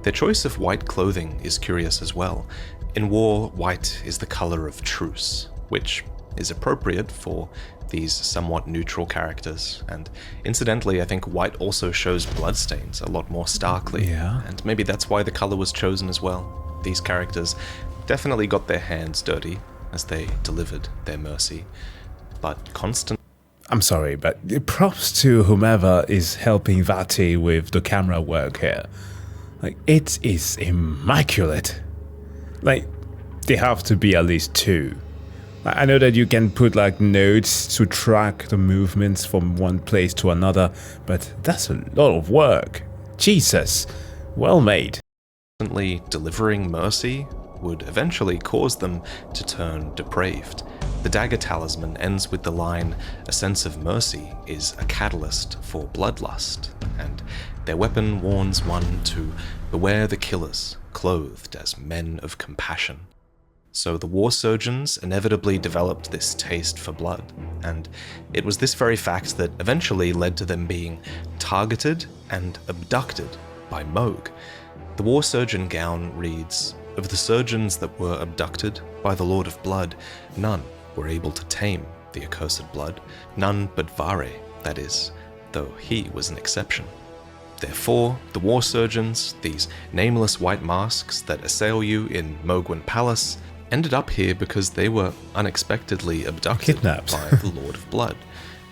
Their choice of white clothing is curious as well. In war, white is the color of truce, which is appropriate for these somewhat neutral characters, and incidentally I think white also shows bloodstains a lot more starkly, and maybe that's why the color was chosen as well. These characters definitely got their hands dirty as they delivered their mercy, but constant. I'm sorry, but props to whomever is helping Vaati with the camera work here. Like, it is immaculate. Like, they have to be at least two. I know that you can put like nodes to track the movements from one place to another, but that's a lot of work. Jesus, well made. Delivering mercy would eventually cause them to turn depraved. The dagger talisman ends with the line, "A sense of mercy is a catalyst for bloodlust," and their weapon warns one to beware the killers, clothed as men of compassion. So the war surgeons inevitably developed this taste for blood, and it was this very fact that eventually led to them being targeted and abducted by Mohg. The war surgeon gown reads, "Of the surgeons that were abducted by the Lord of Blood, none were able to tame the accursed blood, none but Vaati, that is, though he was an exception. Therefore, the war surgeons, these nameless white masks that assail you in Mohgwyn Palace, ended up here because they were unexpectedly abducted Kidnapped. by the Lord of Blood.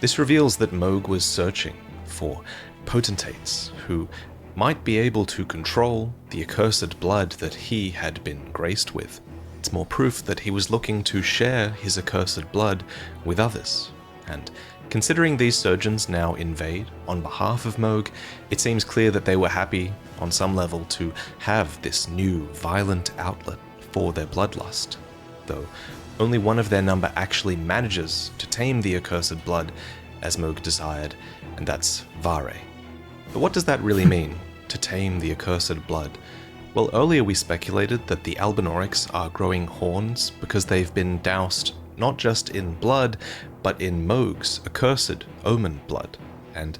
This reveals that Mohg was searching for potentates who might be able to control the accursed blood that he had been graced with. It's more proof that he was looking to share his accursed blood with others. And considering these surgeons now invade on behalf of Mohg, it seems clear that they were happy, on some level, to have this new violent outlet for their bloodlust, though only one of their number actually manages to tame the accursed blood as Mohg desired, and that's Vaati. But what does that really mean, to tame the accursed blood? Well, earlier we speculated that the Albinaurics are growing horns because they've been doused not just in blood, but in Mohg's accursed Omen blood. And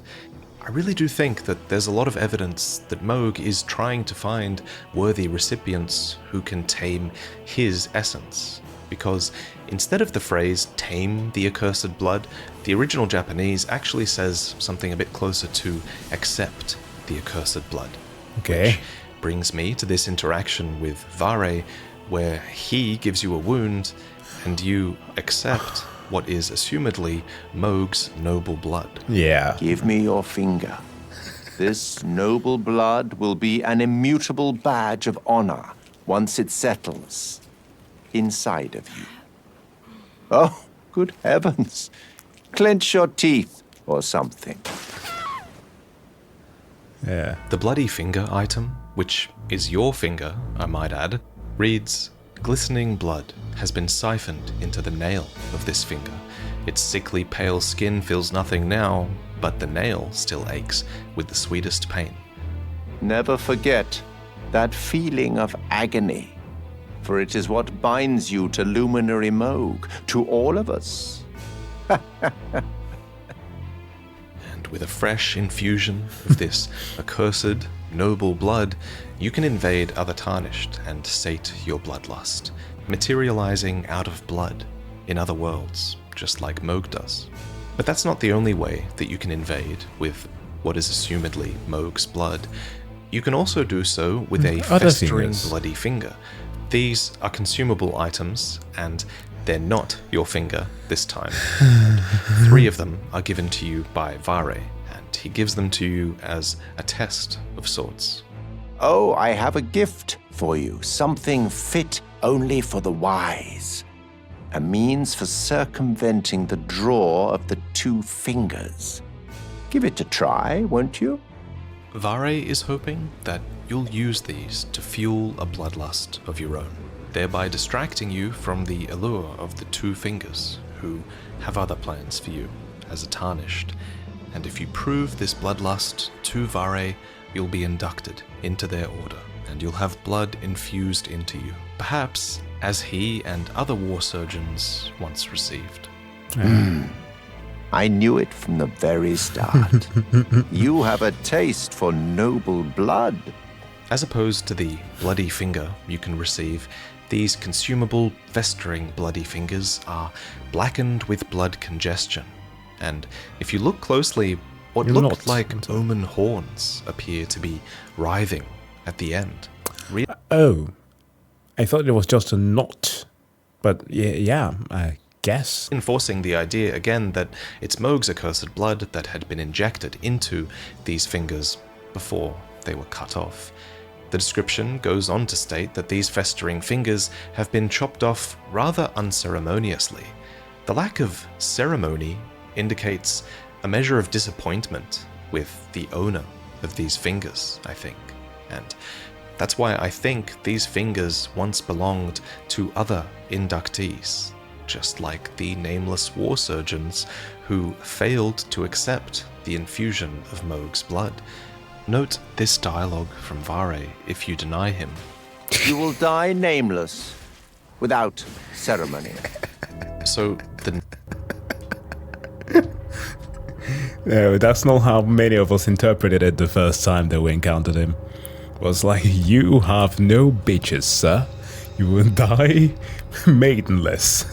I really do think that there's a lot of evidence that Mohg is trying to find worthy recipients who can tame his essence. Because instead of the phrase "tame the accursed blood," the original Japanese actually says something a bit closer to "accept the accursed blood." Okay. Which brings me to this interaction with Vaati, where he gives you a wound and you accept what is assumedly Mohg's noble blood. Yeah. Give me your finger. This noble blood will be an immutable badge of honor once it settles inside of you. Oh, good heavens. Clench your teeth or something. Yeah. The bloody finger item, which is your finger, I might add, reads, "Glistening blood has been siphoned into the nail of this finger. Its sickly pale skin feels nothing now, but the nail still aches with the sweetest pain." Never forget that feeling of agony, for it is what binds you to Luminary Mohg, to all of us. And with a fresh infusion of this accursed, noble blood, you can invade other tarnished and sate your bloodlust, materializing out of blood in other worlds, just like Mohg does. But that's not the only way that you can invade with what is assumedly Mohg's blood. You can also do so with a Other festering fingers. bloody finger. These are consumable items, and they're not your finger this time. And 3 of them are given to you by Vaati, and he gives them to you as a test of sorts. Oh, I have a gift for you, something fit only for the wise. A means for circumventing the draw of the 2 fingers. Give it a try, won't you? Vaati is hoping that you'll use these to fuel a bloodlust of your own, thereby distracting you from the allure of the 2 fingers, who have other plans for you as a tarnished. And if you prove this bloodlust to Vaati, you'll be inducted into their order, and you'll have blood infused into you, perhaps as he and other war surgeons once received. I knew it from the very start. You have a taste for noble blood. As opposed to the bloody finger you can receive, these consumable, festering bloody fingers are blackened with blood congestion. And if you look closely, what You're looked not. like Omen horns appear to be writhing at the end. Oh. I thought it was just a knot. But yeah, I guess. Enforcing the idea again that it's Mohg's accursed blood that had been injected into these fingers before they were cut off. The description goes on to state that these festering fingers have been chopped off rather unceremoniously. The lack of ceremony indicates a measure of disappointment with the owner of these fingers, I think. And that's why I think these fingers once belonged to other inductees. just like the nameless war surgeons who failed to accept the infusion of Mohg's blood. Note this dialogue from Vaati if you deny him. You will die nameless, without ceremony. So the No, that's not how many of us interpreted it the first time that we encountered him. It was like, you have no bitches, sir. You will die maidenless.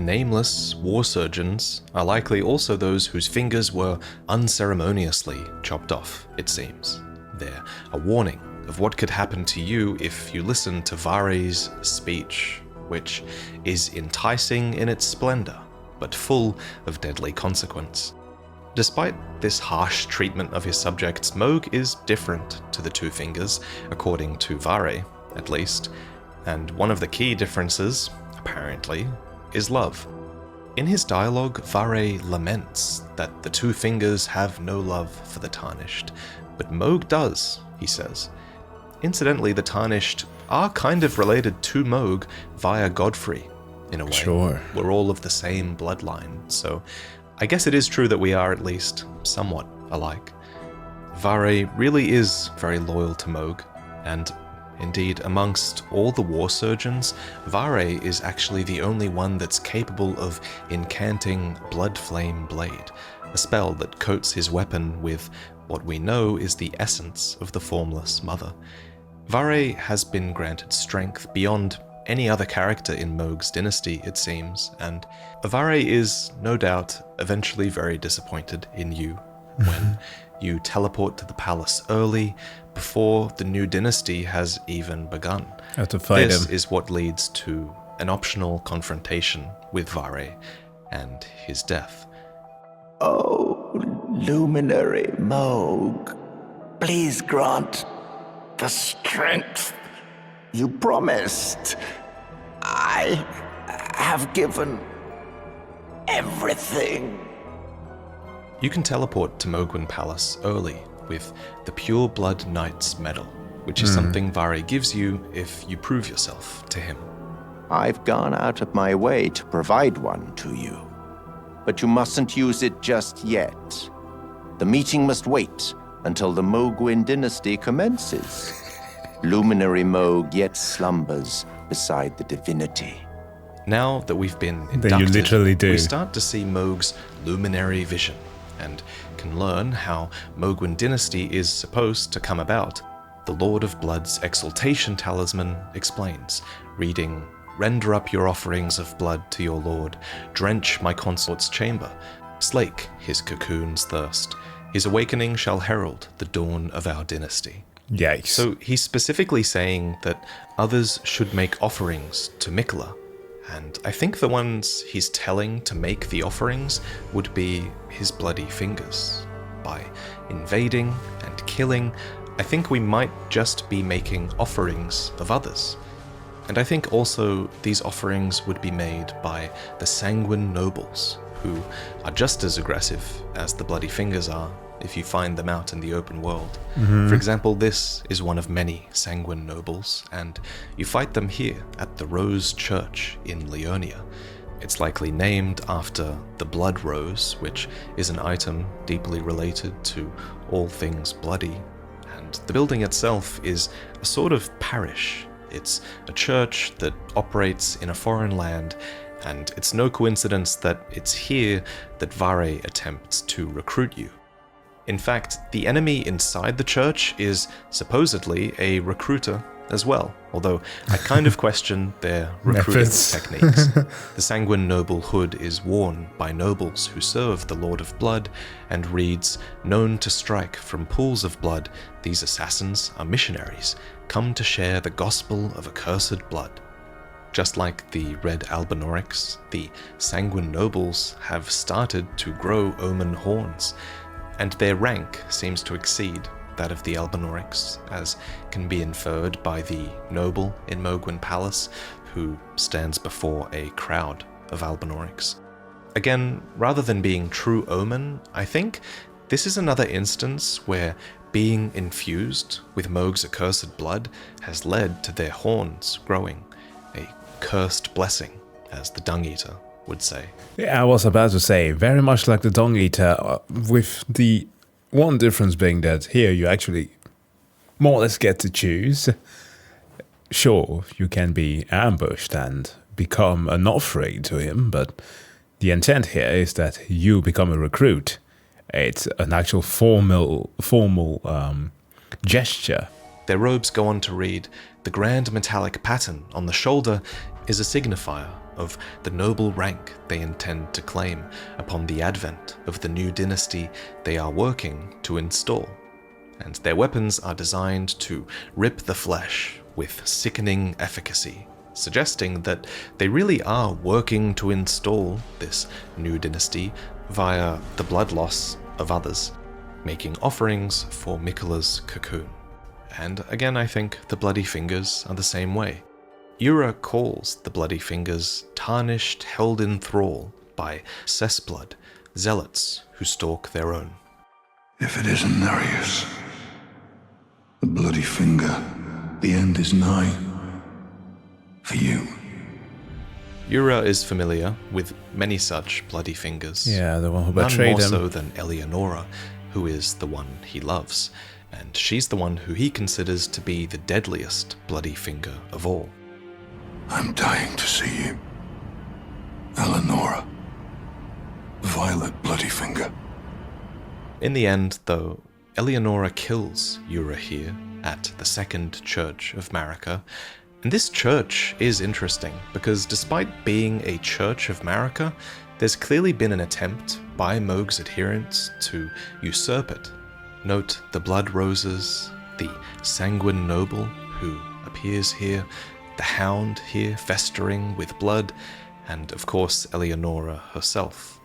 nameless war surgeons are likely also those whose fingers were unceremoniously chopped off, it seems. They're a warning of what could happen to you if you listen to Vaati's speech, which is enticing in its splendor, but full of deadly consequence. Despite this harsh treatment of his subjects, Mohg is different to the Two Fingers, according to Vaati, at least, and one of the key differences, apparently, is love. In his dialogue, Vaati laments that the Two Fingers have no love for the Tarnished, but Mohg does, he says. Incidentally, the Tarnished are kind of related to Mohg via Godfrey, in a way. Sure. We're all of the same bloodline, so I guess it is true that we are at least somewhat alike. Vaati really is very loyal to Mohg, and indeed, amongst all the war surgeons, Vaati is actually the only one that's capable of incanting Blood Flame Blade, a spell that coats his weapon with what we know is the essence of the Formless Mother. Vaati has been granted strength beyond any other character in Mohg's dynasty, it seems, and Vaati is, no doubt, eventually very disappointed in you when you teleport to the palace early, before the new dynasty has even begun. Have to fight This him. is what leads to an optional confrontation with Vaati and his death. Oh, luminary Mohg, please grant the strength you promised. I have given everything. You can teleport to Mohgwyn Palace early with the Pure Blood Knight's Medal, which is something Vaati gives you if you prove yourself to him. I've gone out of my way to provide one to you, but you mustn't use it just yet. The meeting must wait until the Mohgwyn dynasty commences. Luminary Mohg yet slumbers beside the divinity. Now that we've been Then you inducted, literally do. we start to see Mohg's luminary vision and can learn how Mohgwyn Dynasty is supposed to come about. The Lord of Blood's exaltation talisman explains, reading, "Render up your offerings of blood to your lord, drench my consort's chamber, slake his cocoon's thirst. His awakening shall herald the dawn of our dynasty." Yikes. So he's specifically saying that others should make offerings to Miquella, and I think the ones he's telling to make the offerings would be his bloody fingers. By invading and killing, I think we might just be making offerings of others. And I think also these offerings would be made by the sanguine nobles, who are just as aggressive as the bloody fingers are if you find them out in the open world. For example, this is one of many sanguine nobles, and you fight them here at the Rose Church in Leonia. It's likely named after the blood rose, which is an item deeply related to all things bloody. And the building itself is a sort of parish. It's a church that operates in a foreign land, and it's no coincidence that it's here that Vaati attempts to recruit you. In fact, the enemy inside the church is supposedly a recruiter as well, although I kind of question their recruiting Methods. techniques. The sanguine noble hood is worn by nobles who serve the Lord of Blood and reads, "Known to strike from pools of blood, these assassins are missionaries, come to share the gospel of accursed blood." Just like the red Albinaurics, the sanguine nobles have started to grow Omen horns, and their rank seems to exceed that of the Albinaurics, as can be inferred by the noble in Mohgwyn Palace, who stands before a crowd of Albinaurics. Again, rather than being true Omen, I think this is another instance where being infused with Mohg's accursed blood has led to their horns growing, a cursed blessing, as the Dung Eater would say. Yeah, I was about to say, very much like the Dung Eater, with the one difference being that here you actually more or less get to choose. Sure, you can be ambushed and become an offering to him, but the intent here is that you become a recruit. It's an actual formal gesture. Their robes go on to read, "The grand metallic pattern on the shoulder is a signifier of the noble rank they intend to claim upon the advent of the new dynasty they are working to install. And their weapons are designed to rip the flesh with sickening efficacy, suggesting that they really are working to install this new dynasty via the blood loss of others, making offerings for Miquella's cocoon." And again, I think the Bloody Fingers are the same way. Ura calls the Bloody Fingers tarnished, held in thrall by cessblood, zealots who stalk their own. If it isn't Nereus, the Bloody Finger, the end is nigh. For you. Ura is familiar with many such Bloody Fingers. Yeah, the one who None betrayed more him. so than Eleonora, who is the one he loves, and she's the one who he considers to be the deadliest Bloody Finger of all. I'm dying to see you. Eleonora. Violet Bloody Finger. In the end, though, Eleonora kills Ura here at the Second Church of Marika. And this church is interesting because despite being a Church of Marika, there's clearly been an attempt by Mohg's adherents to usurp it. Note the blood roses, the sanguine noble who appears here, the hound here festering with blood, and of course Eleonora herself.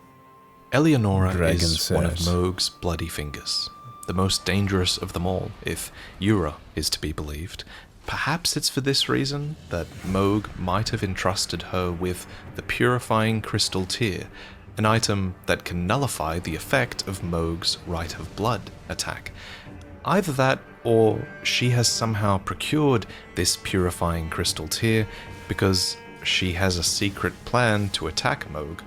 Eleonora Dragon is one of says. Mohg's Bloody Fingers, the most dangerous of them all, if Ura is to be believed. Perhaps it's for this reason that Mohg might have entrusted her with the purifying crystal tear, an item that can nullify the effect of Mohg's Rite of Blood attack. Either that, or she has somehow procured this purifying crystal tear because she has a secret plan to attack Mohg.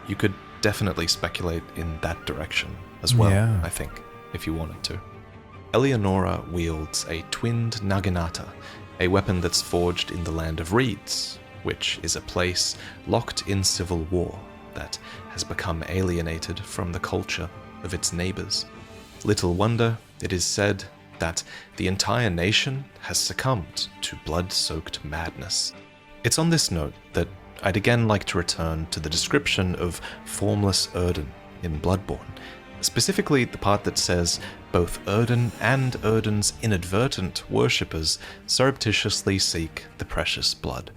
You could definitely speculate in that direction as well, Yeah. I think, if you wanted to. Eleonora wields a twinned naginata, a weapon that's forged in the Land of Reeds, which is a place locked in civil war that has become alienated from the culture of its neighbors. Little wonder, it is said, that the entire nation has succumbed to blood-soaked madness. It's on this note that I'd again like to return to the description of Formless Erden in Bloodborne, specifically the part that says both Erden and Erden's inadvertent worshippers surreptitiously seek the precious blood.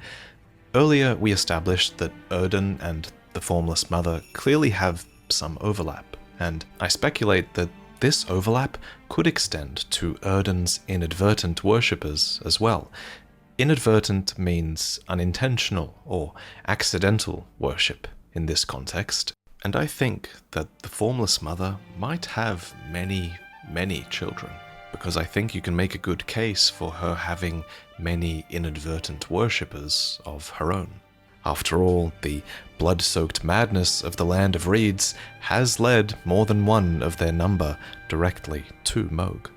Earlier we established that Erden and the Formless Mother clearly have some overlap, and I speculate that this overlap could extend to Erden's inadvertent worshippers as well. Inadvertent means unintentional or accidental worship in this context, and I think that the Formless Mother might have many, many children, because I think you can make a good case for her having many inadvertent worshippers of her own. After all, the blood-soaked madness of the Land of Reeds has led more than one of their number directly to Mohg.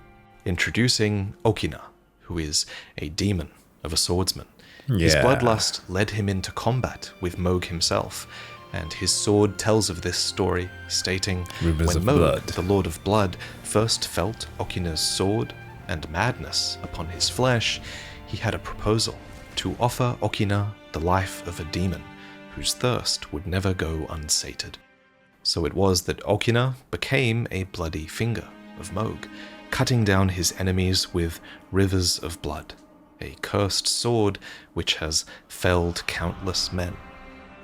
Introducing Okina, who is a demon of a swordsman. His Yeah. bloodlust led him into combat with Mohg himself, and his sword tells of this story, stating, Rivers when of Mohg, blood. the Lord of Blood, first felt Okina's sword and madness upon his flesh, he had a proposal to offer Okina the life of a demon, whose thirst would never go unsated. So it was that Okina became a bloody finger of Mohg, cutting down his enemies with rivers of blood, a cursed sword which has felled countless men.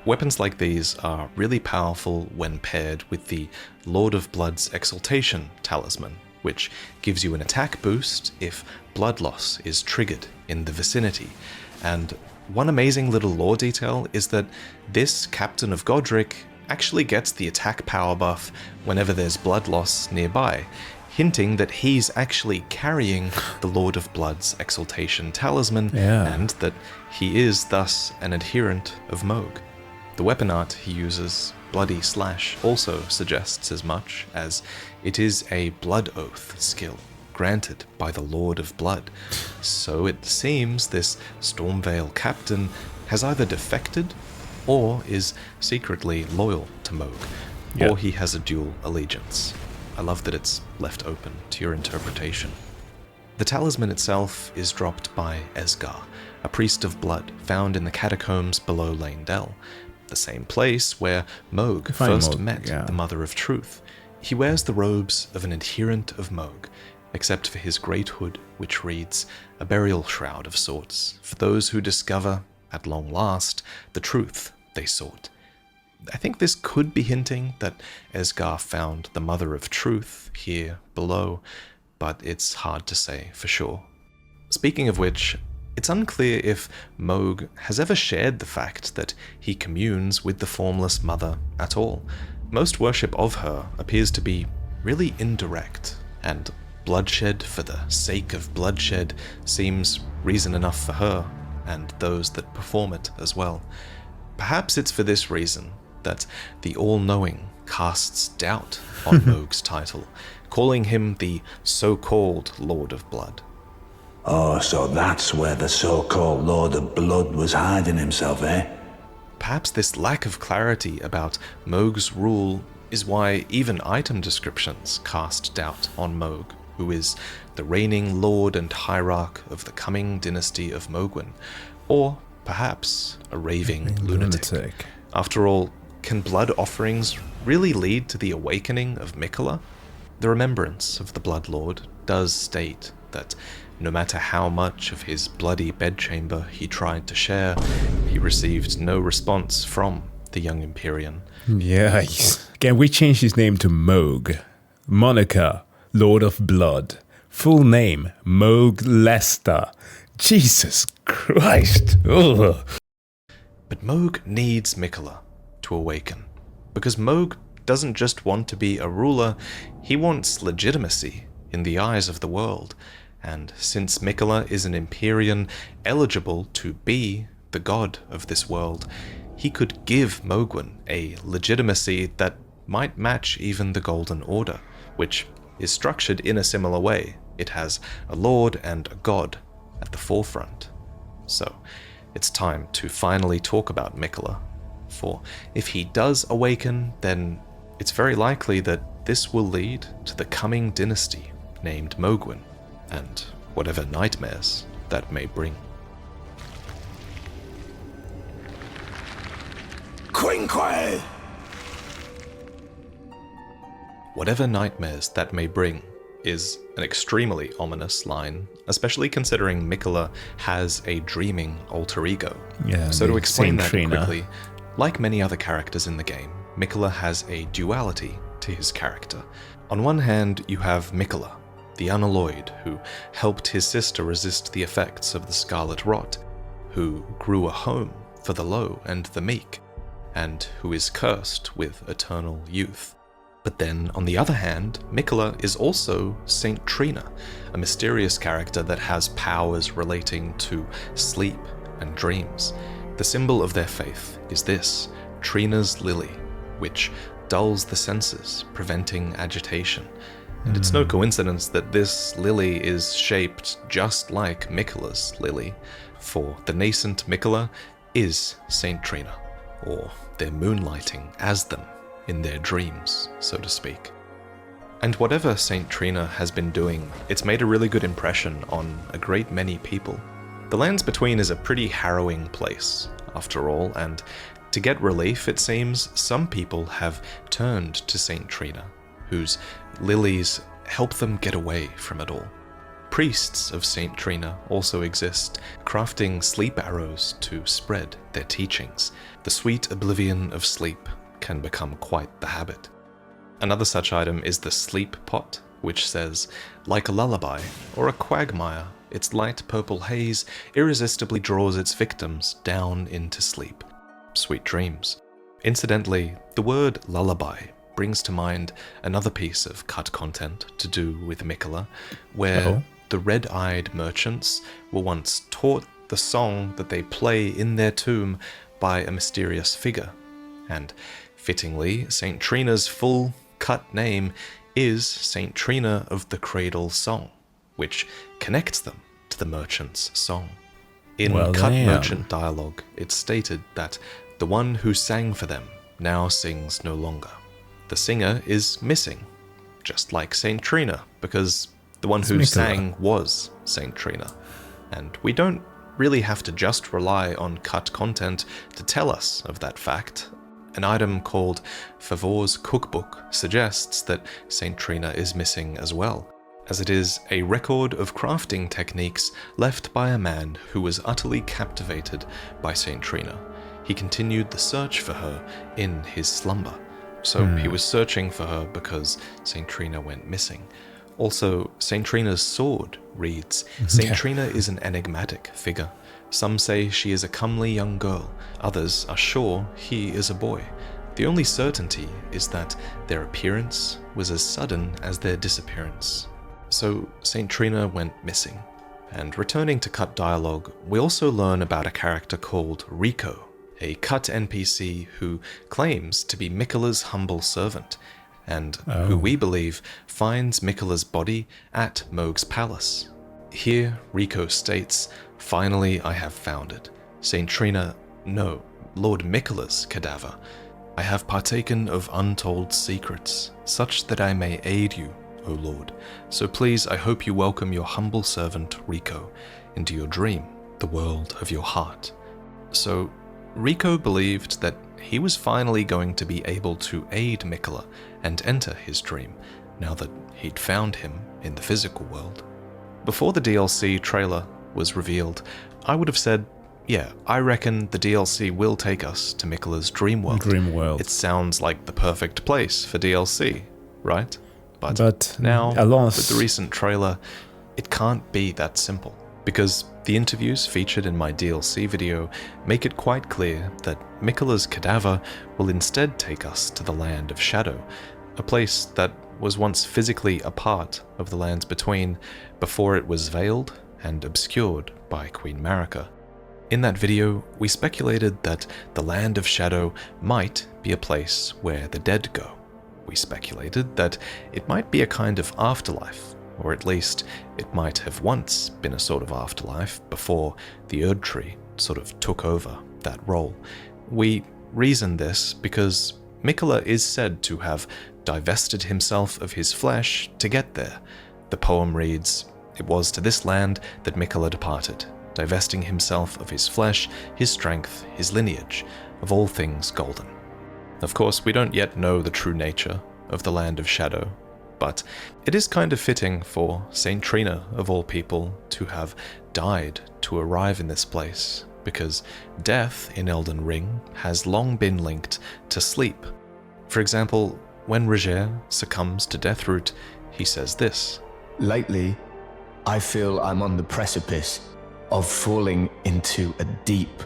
Weapons like these are really powerful when paired with the Lord of Blood's Exaltation talisman, which gives you an attack boost if blood loss is triggered in the vicinity. And one amazing little lore detail is that this Captain of Godric actually gets the attack power buff whenever there's blood loss nearby, hinting that he's actually carrying the Lord of Blood's Exaltation talisman, Yeah. and that he is thus an adherent of Mohg. The weapon art he uses, Bloody Slash, also suggests as much, as it is a blood oath skill granted by the Lord of Blood. So it seems this Stormvale captain has either defected or is secretly loyal to Mohg, or he has a dual allegiance. I love that it's left open to your interpretation. The talisman itself is dropped by Esgar, a priest of blood found in the catacombs below Leyndell, the same place where Mohg first met the Mother of Truth. He wears the robes of an adherent of Mohg, except for his great hood, which reads, a burial shroud of sorts, for those who discover, at long last, the truth they sought. I think this could be hinting that Esgar found the Mother of Truth here below, but it's hard to say for sure. Speaking of which, it's unclear if Mohg has ever shared the fact that he communes with the Formless Mother at all. Most worship of her appears to be really indirect, and bloodshed for the sake of bloodshed seems reason enough for her, and those that perform it as well. Perhaps it's for this reason that the All-Knowing casts doubt on Mohg's title, calling him the so-called Lord of Blood. Oh, so that's where the so-called Lord of Blood was hiding himself, eh? Perhaps this lack of clarity about Mohg's rule is why even item descriptions cast doubt on Mohg, who is the reigning lord and hierarch of the coming dynasty of Mohgwyn, or perhaps a raving lunatic. After all, can blood offerings really lead to the awakening of Miquella? The remembrance of the Blood Lord does state that no matter how much of his bloody bedchamber he tried to share, he received no response from the young Empyrean. Yeah, can we change his name to Mohg? Moniker, Lord of Blood. Full name, Mohg Lester. Jesus Christ. Ugh. But Mohg needs Miquella to awaken, because Mohg doesn't just want to be a ruler, he wants legitimacy in the eyes of the world. And since Miquella is an Empyrean eligible to be the god of this world, he could give Mohgwyn a legitimacy that might match even the Golden Order, which is structured in a similar way. It has a lord and a god at the forefront. So it's time to finally talk about Miquella, for if he does awaken, then it's very likely that this will lead to the coming dynasty named Mohgwyn, and whatever nightmares that may bring. Quinque! Whatever nightmares that may bring is an extremely ominous line, especially considering Miquella has a dreaming alter ego. Yeah, so to explain that Trina. quickly, like many other characters in the game, Miquella has a duality to his character. On one hand, you have Miquella, the unalloyed, who helped his sister resist the effects of the Scarlet Rot, who grew a home for the low and the meek, and who is cursed with eternal youth. But then, on the other hand, Miquella is also Saint Trina, a mysterious character that has powers relating to sleep and dreams. The symbol of their faith is this, Trina's lily, which dulls the senses, preventing agitation. And it's no coincidence that this lily is shaped just like Miquella's lily, for the nascent Miquella is Saint Trina, or they're moonlighting as them in their dreams, so to speak. And whatever Saint Trina has been doing, it's made a really good impression on a great many people. The Lands Between is a pretty harrowing place, after all, and to get relief, it seems, some people have turned to Saint Trina, whose lilies help them get away from it all. Priests of Saint Trina also exist, crafting sleep arrows to spread their teachings. The sweet oblivion of sleep can become quite the habit. Another such item is the sleep pot, which says, like a lullaby or a quagmire, its light purple haze irresistibly draws its victims down into sleep. Sweet dreams. Incidentally, the word lullaby brings to mind another piece of cut content to do with Miquella, where the red-eyed merchants were once taught the song that they play in their tomb by a mysterious figure And fittingly, St. Trina's full cut name is St. Trina of the Cradle Song, which connects them to the merchant's song. In cut merchant dialogue, it's stated that the one who sang for them now sings no longer. The singer is missing, just like St. Trina, because the one who sang was St. Trina. And we don't really have to just rely on cut content to tell us of that fact. An item called Favor's Cookbook suggests that St. Trina is missing as well, as it is a record of crafting techniques left by a man who was utterly captivated by St. Trina. He continued the search for her in his slumber. So he was searching for her because St. Trina went missing. Also, St. Trina's sword reads, St. Trina is an enigmatic figure. Some say she is a comely young girl. Others are sure he is a boy. The only certainty is that their appearance was as sudden as their disappearance. So St. Trina went missing. And returning to cut dialogue, we also learn about a character called Rico, a cut NPC who claims to be Miquella's humble servant, and who we believe finds Miquella's body at Mohg's palace. Here, Rico states, "Finally I have found it. St. Trina, no, Lord Miquella's cadaver. I have partaken of untold secrets, such that I may aid you, O Lord. So please, I hope you welcome your humble servant, Rico, into your dream, the world of your heart." So, Rico believed that he was finally going to be able to aid Miquella and enter his dream, now that he'd found him in the physical world. Before the DLC trailer was revealed, I would have said, yeah, I reckon the DLC will take us to Miquella's dream world. It sounds like the perfect place for DLC, right? But now, with the recent trailer, it can't be that simple, because the interviews featured in my DLC video make it quite clear that Miquella's cadaver will instead take us to the Land of Shadow, a place that was once physically a part of the Lands Between before it was veiled and obscured by Queen Marika. In that video, we speculated that the Land of Shadow might be a place where the dead go. We speculated that it might be a kind of afterlife, or at least it might have once been a sort of afterlife before the Erd Tree sort of took over that role. We reasoned this because Miquella is said to have divested himself of his flesh to get there. The poem reads, "It was to this land that Miquella departed, divesting himself of his flesh, his strength, his lineage, of all things golden." Of course, we don't yet know the true nature of the Land of Shadow, but it is kind of fitting for St. Trina, of all people, to have died to arrive in this place, because death in Elden Ring has long been linked to sleep. For example, when Roger succumbs to Deathroot, he says this, "Lately, I feel I'm on the precipice of falling into a deep,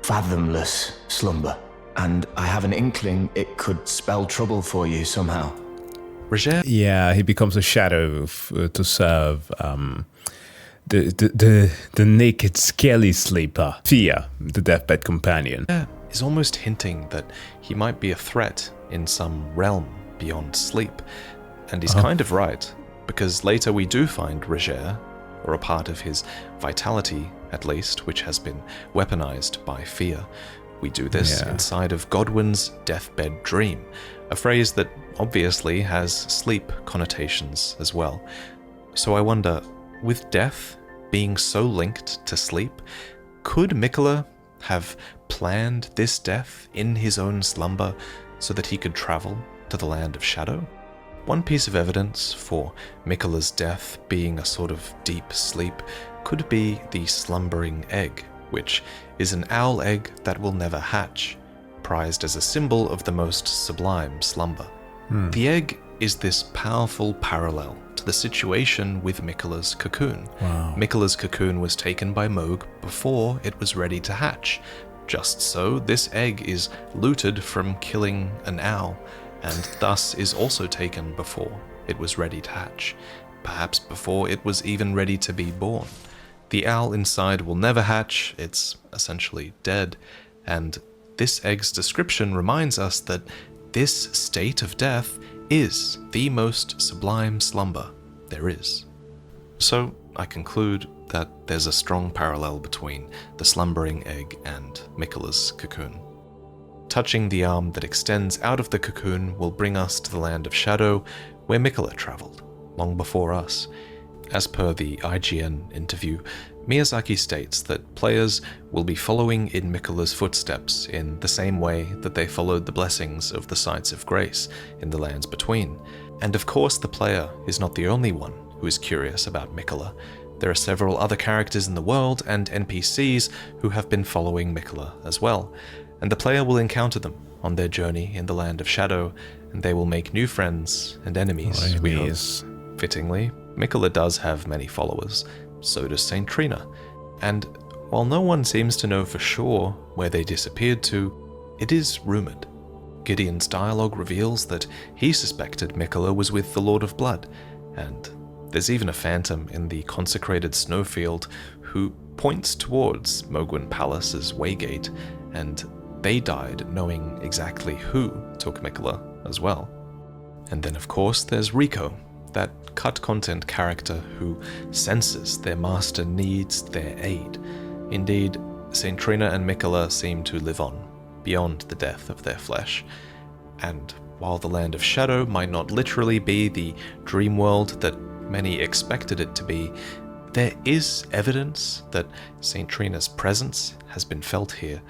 fathomless slumber, and I have an inkling it could spell trouble for you somehow." Roger? Yeah, he becomes a shadow to serve the naked, scaly sleeper, Fia, the deathbed companion. Is almost hinting that he might be a threat in some realm beyond sleep. And he's kind of right, because later we do find Roger, or a part of his vitality, at least, which has been weaponized by Fia. We do this inside of Godwyn's deathbed dream, a phrase that obviously has sleep connotations as well. So I wonder, with death being so linked to sleep, could Miquella have planned this death in his own slumber so that he could travel to the Land of Shadow? One piece of evidence for Miquella's death being a sort of deep sleep could be the slumbering egg, which is an owl egg that will never hatch, prized as a symbol of the most sublime slumber. The egg is this powerful parallel to the situation with Miquella's cocoon. Miquella's cocoon was taken by Mohg before it was ready to hatch. Just so, this egg is looted from killing an owl, and thus is also taken before it was ready to hatch, perhaps before it was even ready to be born. The owl inside will never hatch, it's essentially dead, and this egg's description reminds us that this state of death is the most sublime slumber there is. So I conclude that there's a strong parallel between the slumbering egg and Miquella's cocoon. Touching the arm that extends out of the cocoon will bring us to the land of shadow, where Miquella travelled, long before us. As per the IGN interview, Miyazaki states that players will be following in Miquella's footsteps in the same way that they followed the blessings of the Sites of Grace in the lands between. And of course the player is not the only one who is curious about Miquella. There are several other characters in the world and NPCs who have been following Miquella as well, and the player will encounter them on their journey in the land of shadow, and they will make new friends and enemies. We hope. Fittingly, Miquella does have many followers, so does Saint Trina, and while no one seems to know for sure where they disappeared to, it is rumoured. Gideon's dialogue reveals that he suspected Miquella was with the Lord of Blood, and there's even a phantom in the consecrated snowfield who points towards Mohgwyn Palace's waygate, and they died knowing exactly who took Miquella as well. And then of course there's Rico, that cut content character who senses their master needs their aid. Indeed, Saint Trina and Miquella seem to live on, beyond the death of their flesh. And while the Land of Shadow might not literally be the dream world that many expected it to be, there is evidence that Saint Trina's presence has been felt here.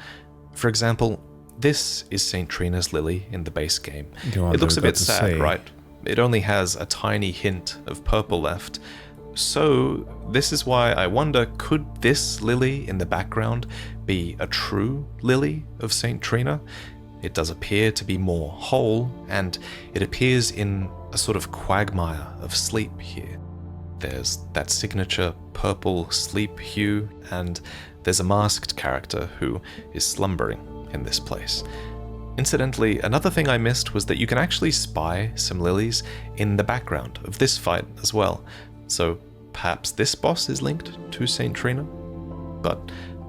For example, this is Saint Trina's lily in the base game. It looks a bit sad, right? It only has a tiny hint of purple left. So this is why I wonder, could this lily in the background be a true lily of Saint Trina? It does appear to be more whole, and it appears in a sort of quagmire of sleep here. There's that signature purple sleep hue, and there's a masked character who is slumbering in this place. Incidentally, another thing I missed was that you can actually spy some lilies in the background of this fight as well. So perhaps this boss is linked to Saint Trina? But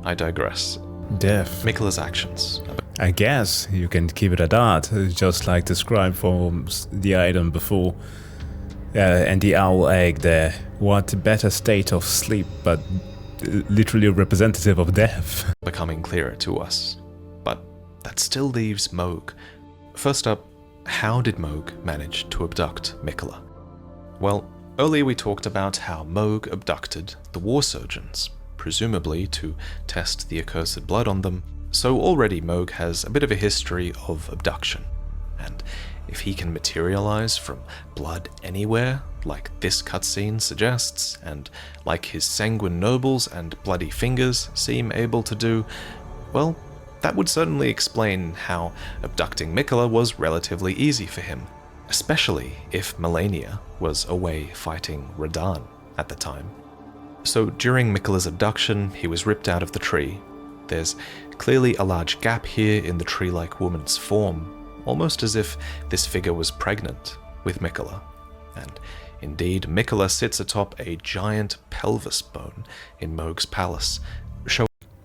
I digress. Miquella's actions. I guess you can keep it at that, just like described for the item before. And the owl egg there. What better state of sleep, but literally representative of death. Becoming clearer to us. But that still leaves Mohg. First up, how did Mohg manage to abduct Miquella? Well, earlier we talked about how Mohg abducted the war surgeons, presumably to test the accursed blood on them. So already Mohg has a bit of a history of abduction, and if he can materialize from blood anywhere, like this cutscene suggests, and like his sanguine nobles and bloody fingers seem able to do, well, that would certainly explain how abducting Miquella was relatively easy for him, especially if Melania was away fighting Radahn at the time. So during Miquella's abduction, he was ripped out of the tree. There's clearly a large gap here in the tree-like woman's form, almost as if this figure was pregnant with Miquella. And indeed, Miquella sits atop a giant pelvis bone in Mohg's palace.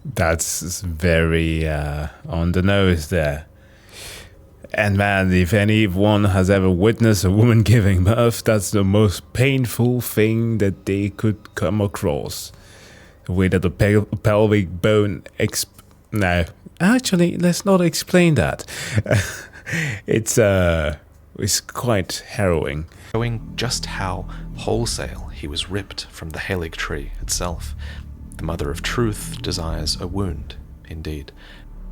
That's very on the nose there. And man, if anyone has ever witnessed a woman giving birth, that's the most painful thing that they could come across. The way that the pelvic bone... No, actually, let's not explain that. It's quite harrowing. Showing just how wholesale he was ripped from the Halig tree itself. The Mother of Truth desires a wound, indeed.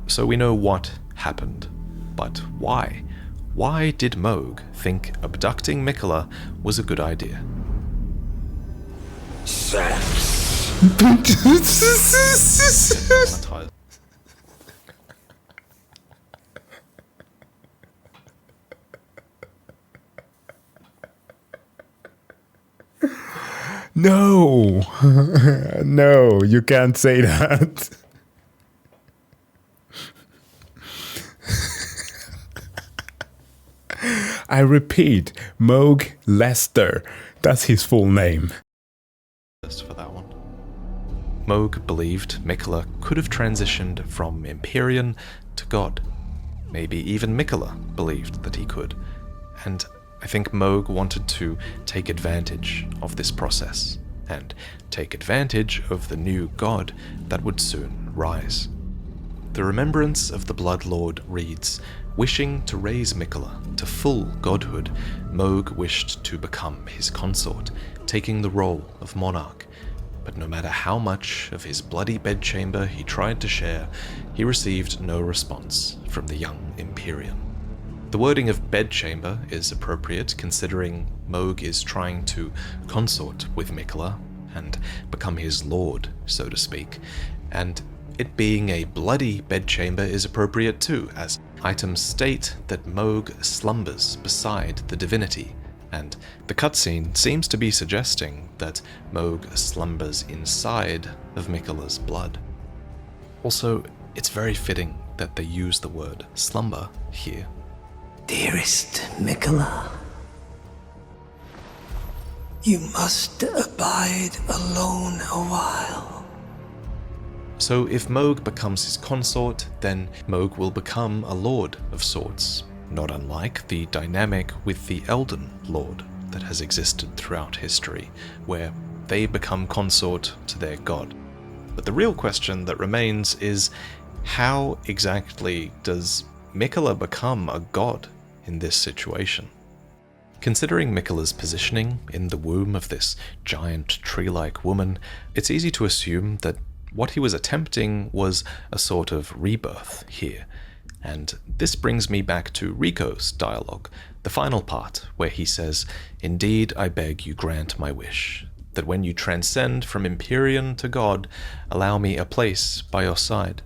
So we know what happened. But why? Why did Mohg think abducting Miquella was a good idea? Sex. No! No, you can't say that. I repeat, Mohg Lester. That's his full name. For that one. Mohg believed Miquella could have transitioned from Empyrean to God. Maybe even Miquella believed that he could, and I think Mohg wanted to take advantage of this process, and take advantage of the new god that would soon rise. The remembrance of the Blood Lord reads, wishing to raise Miquella to full godhood, Mohg wished to become his consort, taking the role of monarch. But no matter how much of his bloody bedchamber he tried to share, he received no response from the young Empyrean. The wording of bedchamber is appropriate considering Mohg is trying to consort with Miquella and become his lord, so to speak, and it being a bloody bedchamber is appropriate too, as items state that Mohg slumbers beside the divinity, and the cutscene seems to be suggesting that Mohg slumbers inside of Miquella's blood. Also, it's very fitting that they use the word slumber here. Dearest Miquella, you must abide alone a while. So if Mohg becomes his consort, then Mohg will become a lord of sorts, not unlike the dynamic with the Elden Lord that has existed throughout history, where they become consort to their god. But the real question that remains is, how exactly does Miquella become a god in this situation? Considering Miquella's positioning in the womb of this giant tree-like woman, it's easy to assume that what he was attempting was a sort of rebirth here. And this brings me back to Rico's dialogue, the final part, where he says, "Indeed, I beg you grant my wish, that when you transcend from Empyrean to God, allow me a place by your side."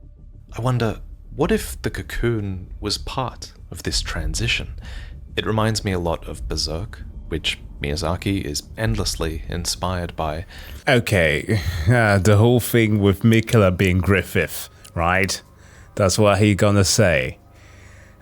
I wonder, what if the cocoon was part of this transition? It reminds me a lot of Berserk, which Miyazaki is endlessly inspired by. Okay, the whole thing with Miquella being Griffith, right? That's what he gonna say.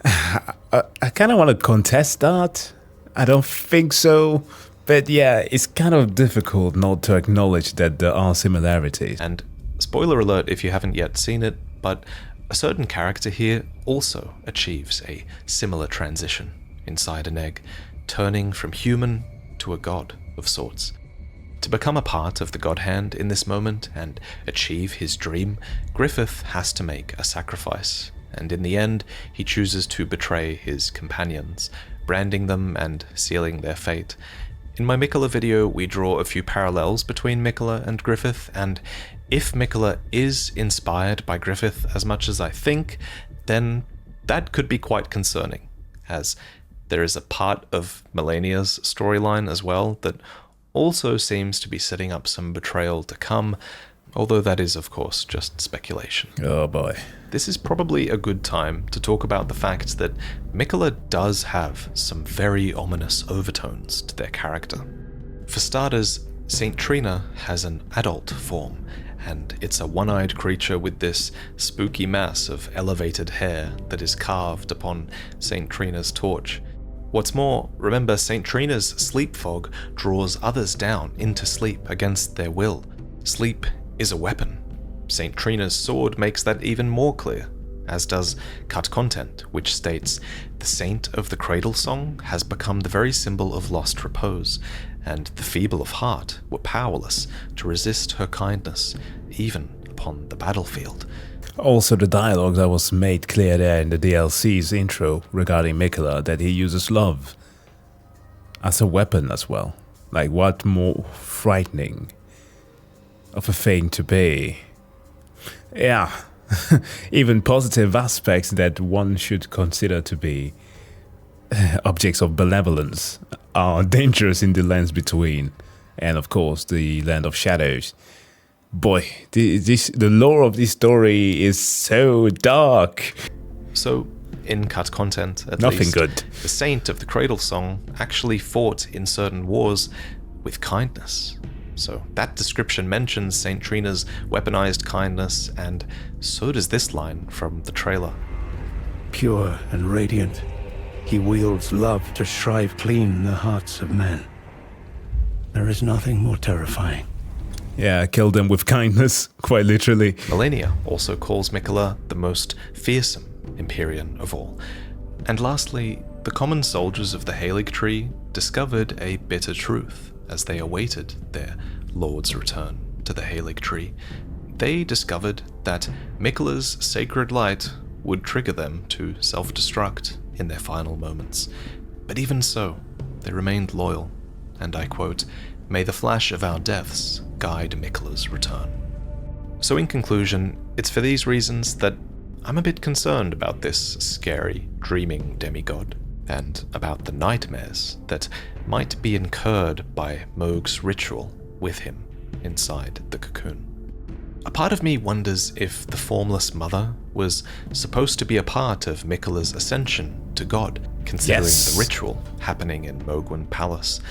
I kind of want to contest that. I don't think so. But yeah, it's kind of difficult not to acknowledge that there are similarities. And spoiler alert if you haven't yet seen it, but a certain character here also achieves a similar transition inside an egg, turning from human to a god of sorts. To become a part of the God Hand in this moment and achieve his dream, Griffith has to make a sacrifice, and in the end, he chooses to betray his companions, branding them and sealing their fate. In my Miquella video, we draw a few parallels between Miquella and Griffith, and if Miquella is inspired by Griffith as much as I think, then that could be quite concerning, as there is a part of Melania's storyline as well that also seems to be setting up some betrayal to come, although that is, of course, just speculation. Oh boy. This is probably a good time to talk about the fact that Miquella does have some very ominous overtones to their character. For starters, Saint Trina has an adult form, and it's a one-eyed creature with this spooky mass of elevated hair that is carved upon Saint Trina's torch. What's more, remember Saint Trina's sleep fog draws others down into sleep against their will. Sleep is a weapon. Saint Trina's sword makes that even more clear, as does cut content, which states, "The Saint of the Cradle song has become the very symbol of lost repose, and the feeble of heart were powerless to resist her kindness, even upon the battlefield." Also, the dialogue that was made clear there in the DLC's intro regarding Miquella, that he uses love as a weapon as well. Like, what more frightening of a thing to be? Yeah, even positive aspects that one should consider to be objects of benevolence are dangerous in the lands between, and of course the land of shadows. Boy, the lore of this story is so dark. So, in cut content, at Nothing least, good. the Saint of the Cradle song actually fought in certain wars with kindness. So that description mentions Saint Trina's weaponized kindness, and so does this line from the trailer. Pure and radiant, he wields love to shrive clean the hearts of men. There is nothing more terrifying. Yeah, kill them with kindness, quite literally. Melania also calls Miquella the most fearsome Empyrean of all. And lastly, the common soldiers of the Halig Tree discovered a bitter truth as they awaited their lord's return to the Halig Tree. They discovered that Miquella's sacred light would trigger them to self-destruct in their final moments. But even so, they remained loyal, and I quote, "May the flash of our deaths guide Miquella's return." So in conclusion, it's for these reasons that I'm a bit concerned about this scary, dreaming demigod, and about the nightmares that might be incurred by Mohg's ritual with him inside the cocoon. A part of me wonders if the Formless Mother was supposed to be a part of Miquella's ascension to God, considering the ritual happening in Mohgwyn Palace.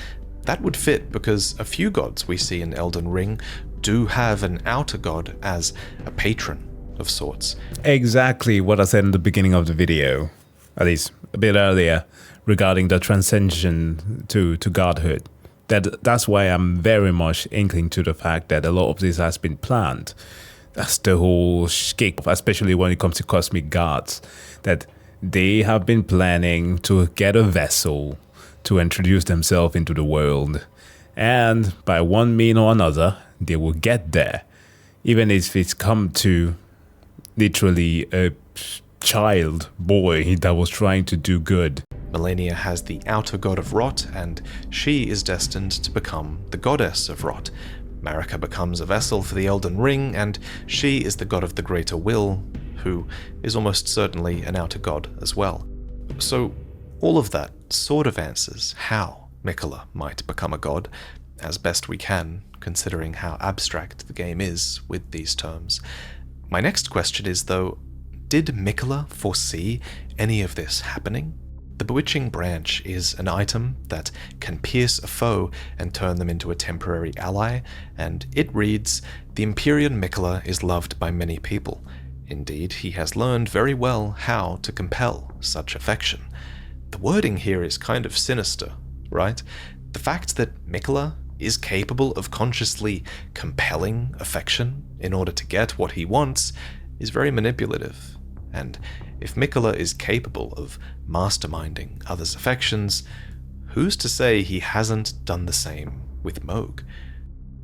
That would fit because a few gods we see in Elden Ring do have an outer god as a patron of sorts. Exactly what I said in the beginning of the video, at least a bit earlier, regarding the transition to godhood. That's why I'm very much inkling to the fact that a lot of this has been planned. That's the whole shtick, especially when it comes to cosmic gods, that they have been planning to get a vessel to introduce themselves into the world. And by one means or another, they will get there. Even if it's come to literally a child boy that was trying to do good. Malenia has the outer god of rot, and she is destined to become the goddess of rot. Marika becomes a vessel for the Elden Ring, and she is the god of the greater will, who is almost certainly an outer god as well. So all of that sort of answers how Miquella might become a god, as best we can, considering how abstract the game is with these terms. My next question is, though, did Miquella foresee any of this happening? The Bewitching Branch is an item that can pierce a foe and turn them into a temporary ally, and it reads, "The Empyrean Miquella is loved by many people. Indeed, he has learned very well how to compel such affection." The wording here is kind of sinister, right? The fact that Miquella is capable of consciously compelling affection in order to get what he wants is very manipulative. And if Miquella is capable of masterminding others' affections, who's to say he hasn't done the same with Mohg?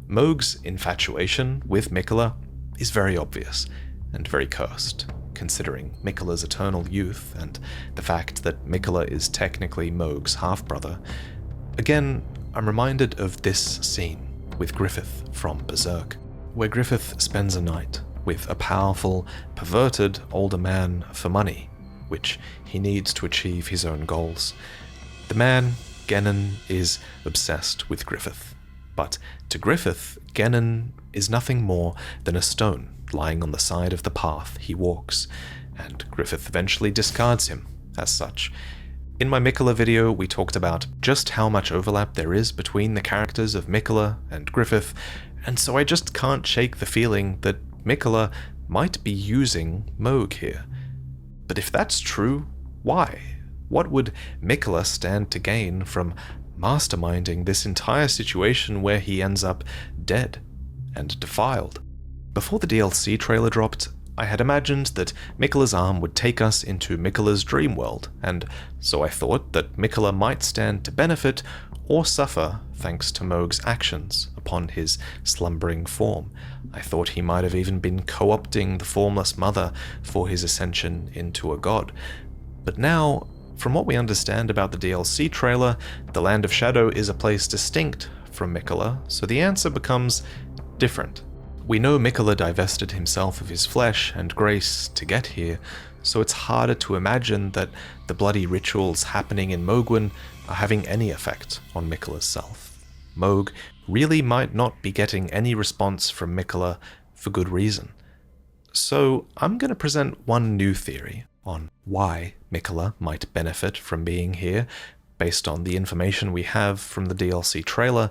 Mohg's infatuation with Miquella is very obvious and very cursed, considering Miquella's eternal youth and the fact that Miquella is technically Mohg's half-brother. Again, I'm reminded of this scene with Griffith from Berserk, where Griffith spends a night with a powerful, perverted older man for money, which he needs to achieve his own goals. The man, Gennon, is obsessed with Griffith, but to Griffith, Gennon is nothing more than a stone lying on the side of the path he walks, and Griffith eventually discards him as such. In my Miquella video, we talked about just how much overlap there is between the characters of Miquella and Griffith, and so I just can't shake the feeling that Miquella might be using Mohg here. But if that's true, why? What would Miquella stand to gain from masterminding this entire situation where he ends up dead and defiled? Before the DLC trailer dropped, I had imagined that Miquella's arm would take us into Miquella's dream world, and so I thought that Miquella might stand to benefit or suffer thanks to Mohg's actions upon his slumbering form. I thought he might have even been co-opting the Formless Mother for his ascension into a god. But now, from what we understand about the DLC trailer, the Land of Shadow is a place distinct from Miquella, so the answer becomes different. We know Miquella divested himself of his flesh and grace to get here, so it's harder to imagine that the bloody rituals happening in Mohgwyn are having any effect on Miquella's self. Mohg really might not be getting any response from Miquella for good reason. So I'm going to present one new theory on why Miquella might benefit from being here, based on the information we have from the DLC trailer,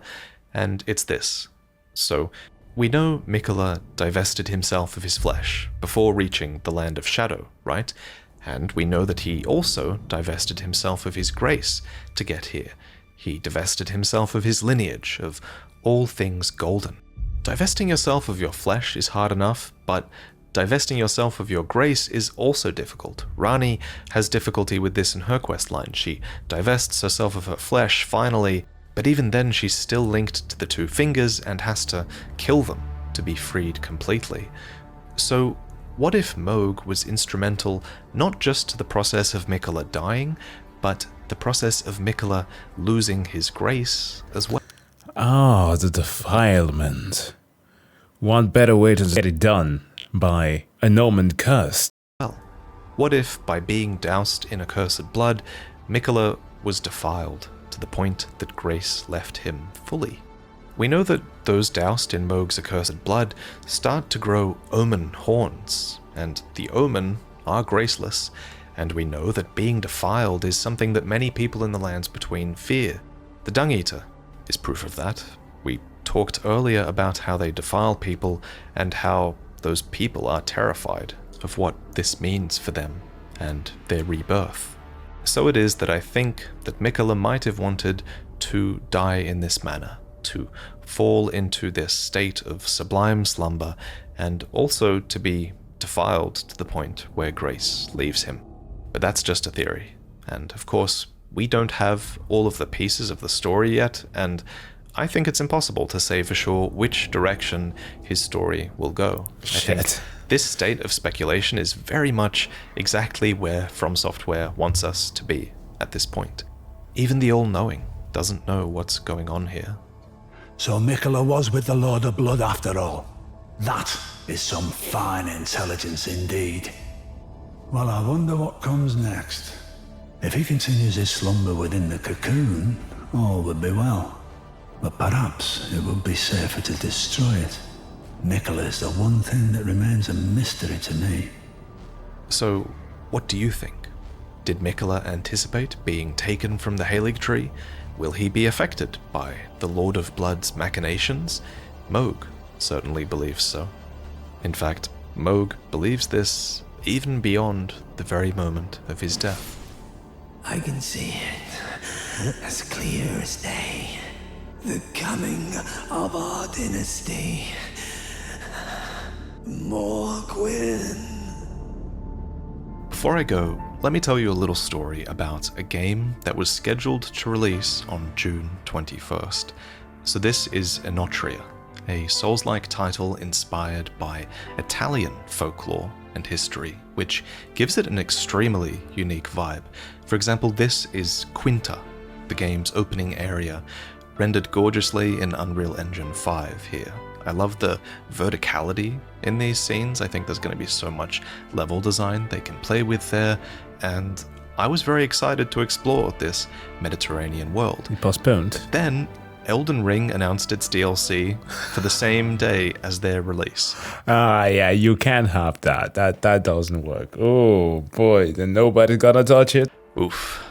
and it's this. So, we know Miquella divested himself of his flesh before reaching the Land of Shadow, right? And we know that he also divested himself of his grace to get here. He divested himself of his lineage, of all things golden. Divesting yourself of your flesh is hard enough, but Divesting yourself of your grace is also difficult. Rani has difficulty with this in her questline. She divests herself of her flesh, finally, but even then she's still linked to the two fingers and has to kill them to be freed completely. So what if Mohg was instrumental not just to the process of Miquella dying, but the process of Miquella losing his grace as well? Ah, the defilement. What better way to get it done by an Omen curse? Well, what if by being doused in accursed blood, Miquella was defiled to the point that grace left him fully? We know that those doused in Mohg's accursed blood start to grow Omen horns, and the Omen are graceless, and we know that being defiled is something that many people in the lands between fear. The Dung Eater is proof of that. We talked earlier about how they defile people and how those people are terrified of what this means for them and their rebirth. So it is that I think that Miquella might have wanted to die in this manner, to fall into this state of sublime slumber, and also to be defiled to the point where grace leaves him. But that's just a theory, and of course, we don't have all of the pieces of the story yet, and I think it's impossible to say for sure which direction his story will go. I think this state of speculation is very much exactly where From Software wants us to be at this point. Even the All-Knowing doesn't know what's going on here. So Miquella was with the Lord of Blood after all. That is some fine intelligence indeed. Well, I wonder what comes next. If he continues his slumber within the cocoon, all would be well. But perhaps it would be safer to destroy it. Miquella is the one thing that remains a mystery to me. So, what do you think? Did Miquella anticipate being taken from the Halig Tree? Will he be affected by the Lord of Blood's machinations? Mohg certainly believes so. In fact, Mohg believes this even beyond the very moment of his death. I can see it as clear as day. The coming of our dynasty. Mohgwyn. Before I go, let me tell you a little story about a game that was scheduled to release on June 21st. So this is Enotria, a Souls-like title inspired by Italian folklore and history, which gives it an extremely unique vibe. For example, this is Quinta, the game's opening area, rendered gorgeously in Unreal Engine 5 here. I love the verticality in these scenes. I think there's going to be so much level design they can play with there, and I was very excited to explore this Mediterranean world. He postponed. Then Elden Ring announced its DLC for the same day as their release. Ah, yeah, you can't have that. That doesn't work. Oh boy, then nobody's gonna touch it. Oof.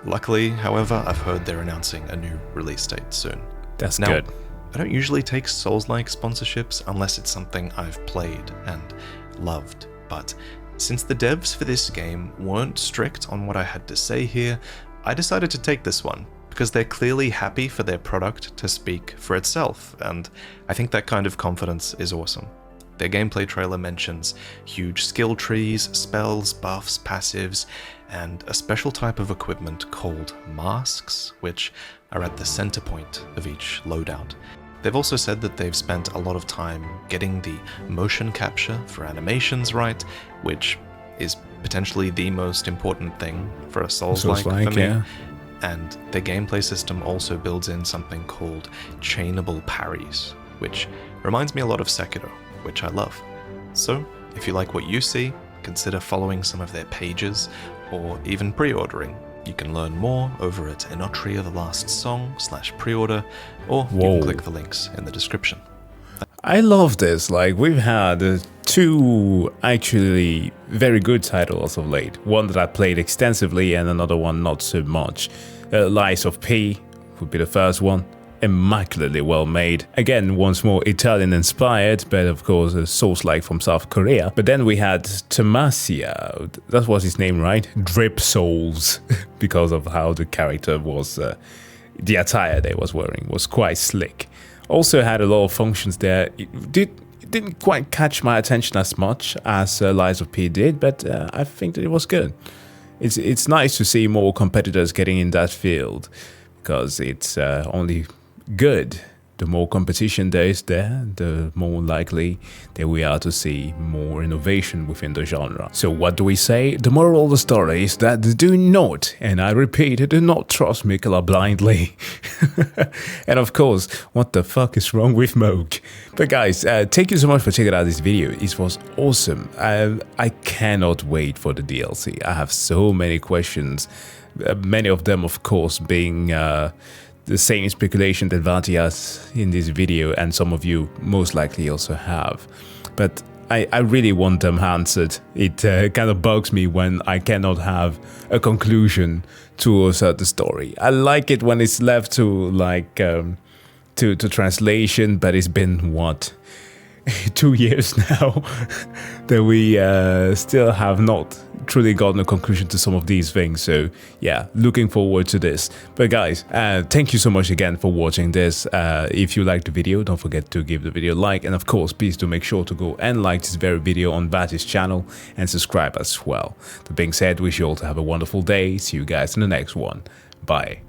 Luckily, however, I've heard they're announcing a new release date soon. That's now, good. I don't usually take Souls-like sponsorships unless it's something I've played and loved, but since the devs for this game weren't strict on what I had to say here, I decided to take this one, because they're clearly happy for their product to speak for itself, and I think that kind of confidence is awesome. Their gameplay trailer mentions huge skill trees, spells, buffs, passives, and a special type of equipment called masks, which are at the center point of each loadout. They've also said that they've spent a lot of time getting the motion capture for animations right, which is potentially the most important thing for a Souls-like for me. Yeah. And their gameplay system also builds in something called chainable parries, which reminds me a lot of Sekiro, which I love. So, if you like what you see, consider following some of their pages, or even pre-ordering. You can learn more over at Enotria The Last Song /pre-order, or you can click the links in the description. I love this. Like, we've had two actually very good titles of late. One that I played extensively and another one not so much. Lies of P would be the first one. Immaculately well made. Again, once more Italian inspired, but of course a Souls-like from South Korea. But then we had Tamasia, that was his name, right? Drip Souls, because of how the character was, the attire they was wearing was quite slick. Also had a lot of functions there. It It didn't quite catch my attention as much as Lies of P did, but I think that it was good. It's nice to see more competitors getting in that field, because it's only good. The more competition there is there, the more likely that we are to see more innovation within the genre. So what do we say? The moral of the story is that do not, and I repeat, do not trust Miquella blindly. And of course, what the fuck is wrong with Mohg? But guys, thank you so much for checking out this video. It was awesome. I cannot wait for the DLC. I have so many questions, many of them of course being the same speculation that Vaati has in this video, and some of you most likely also have. But I really want them answered. It kind of bugs me when I cannot have a conclusion to a certain story. I like it when it's left to like to translation, but it's been what, 2 years now that we still have not truly gotten a conclusion to some of these things. So yeah, looking forward to this. But guys, thank you so much again for watching this. If you liked the video, don't forget to give the video a like, and of course please do make sure to go and like this very video on Vaati's channel and subscribe as well. That being said, wish you all to have a wonderful day. See you guys in the next one. Bye.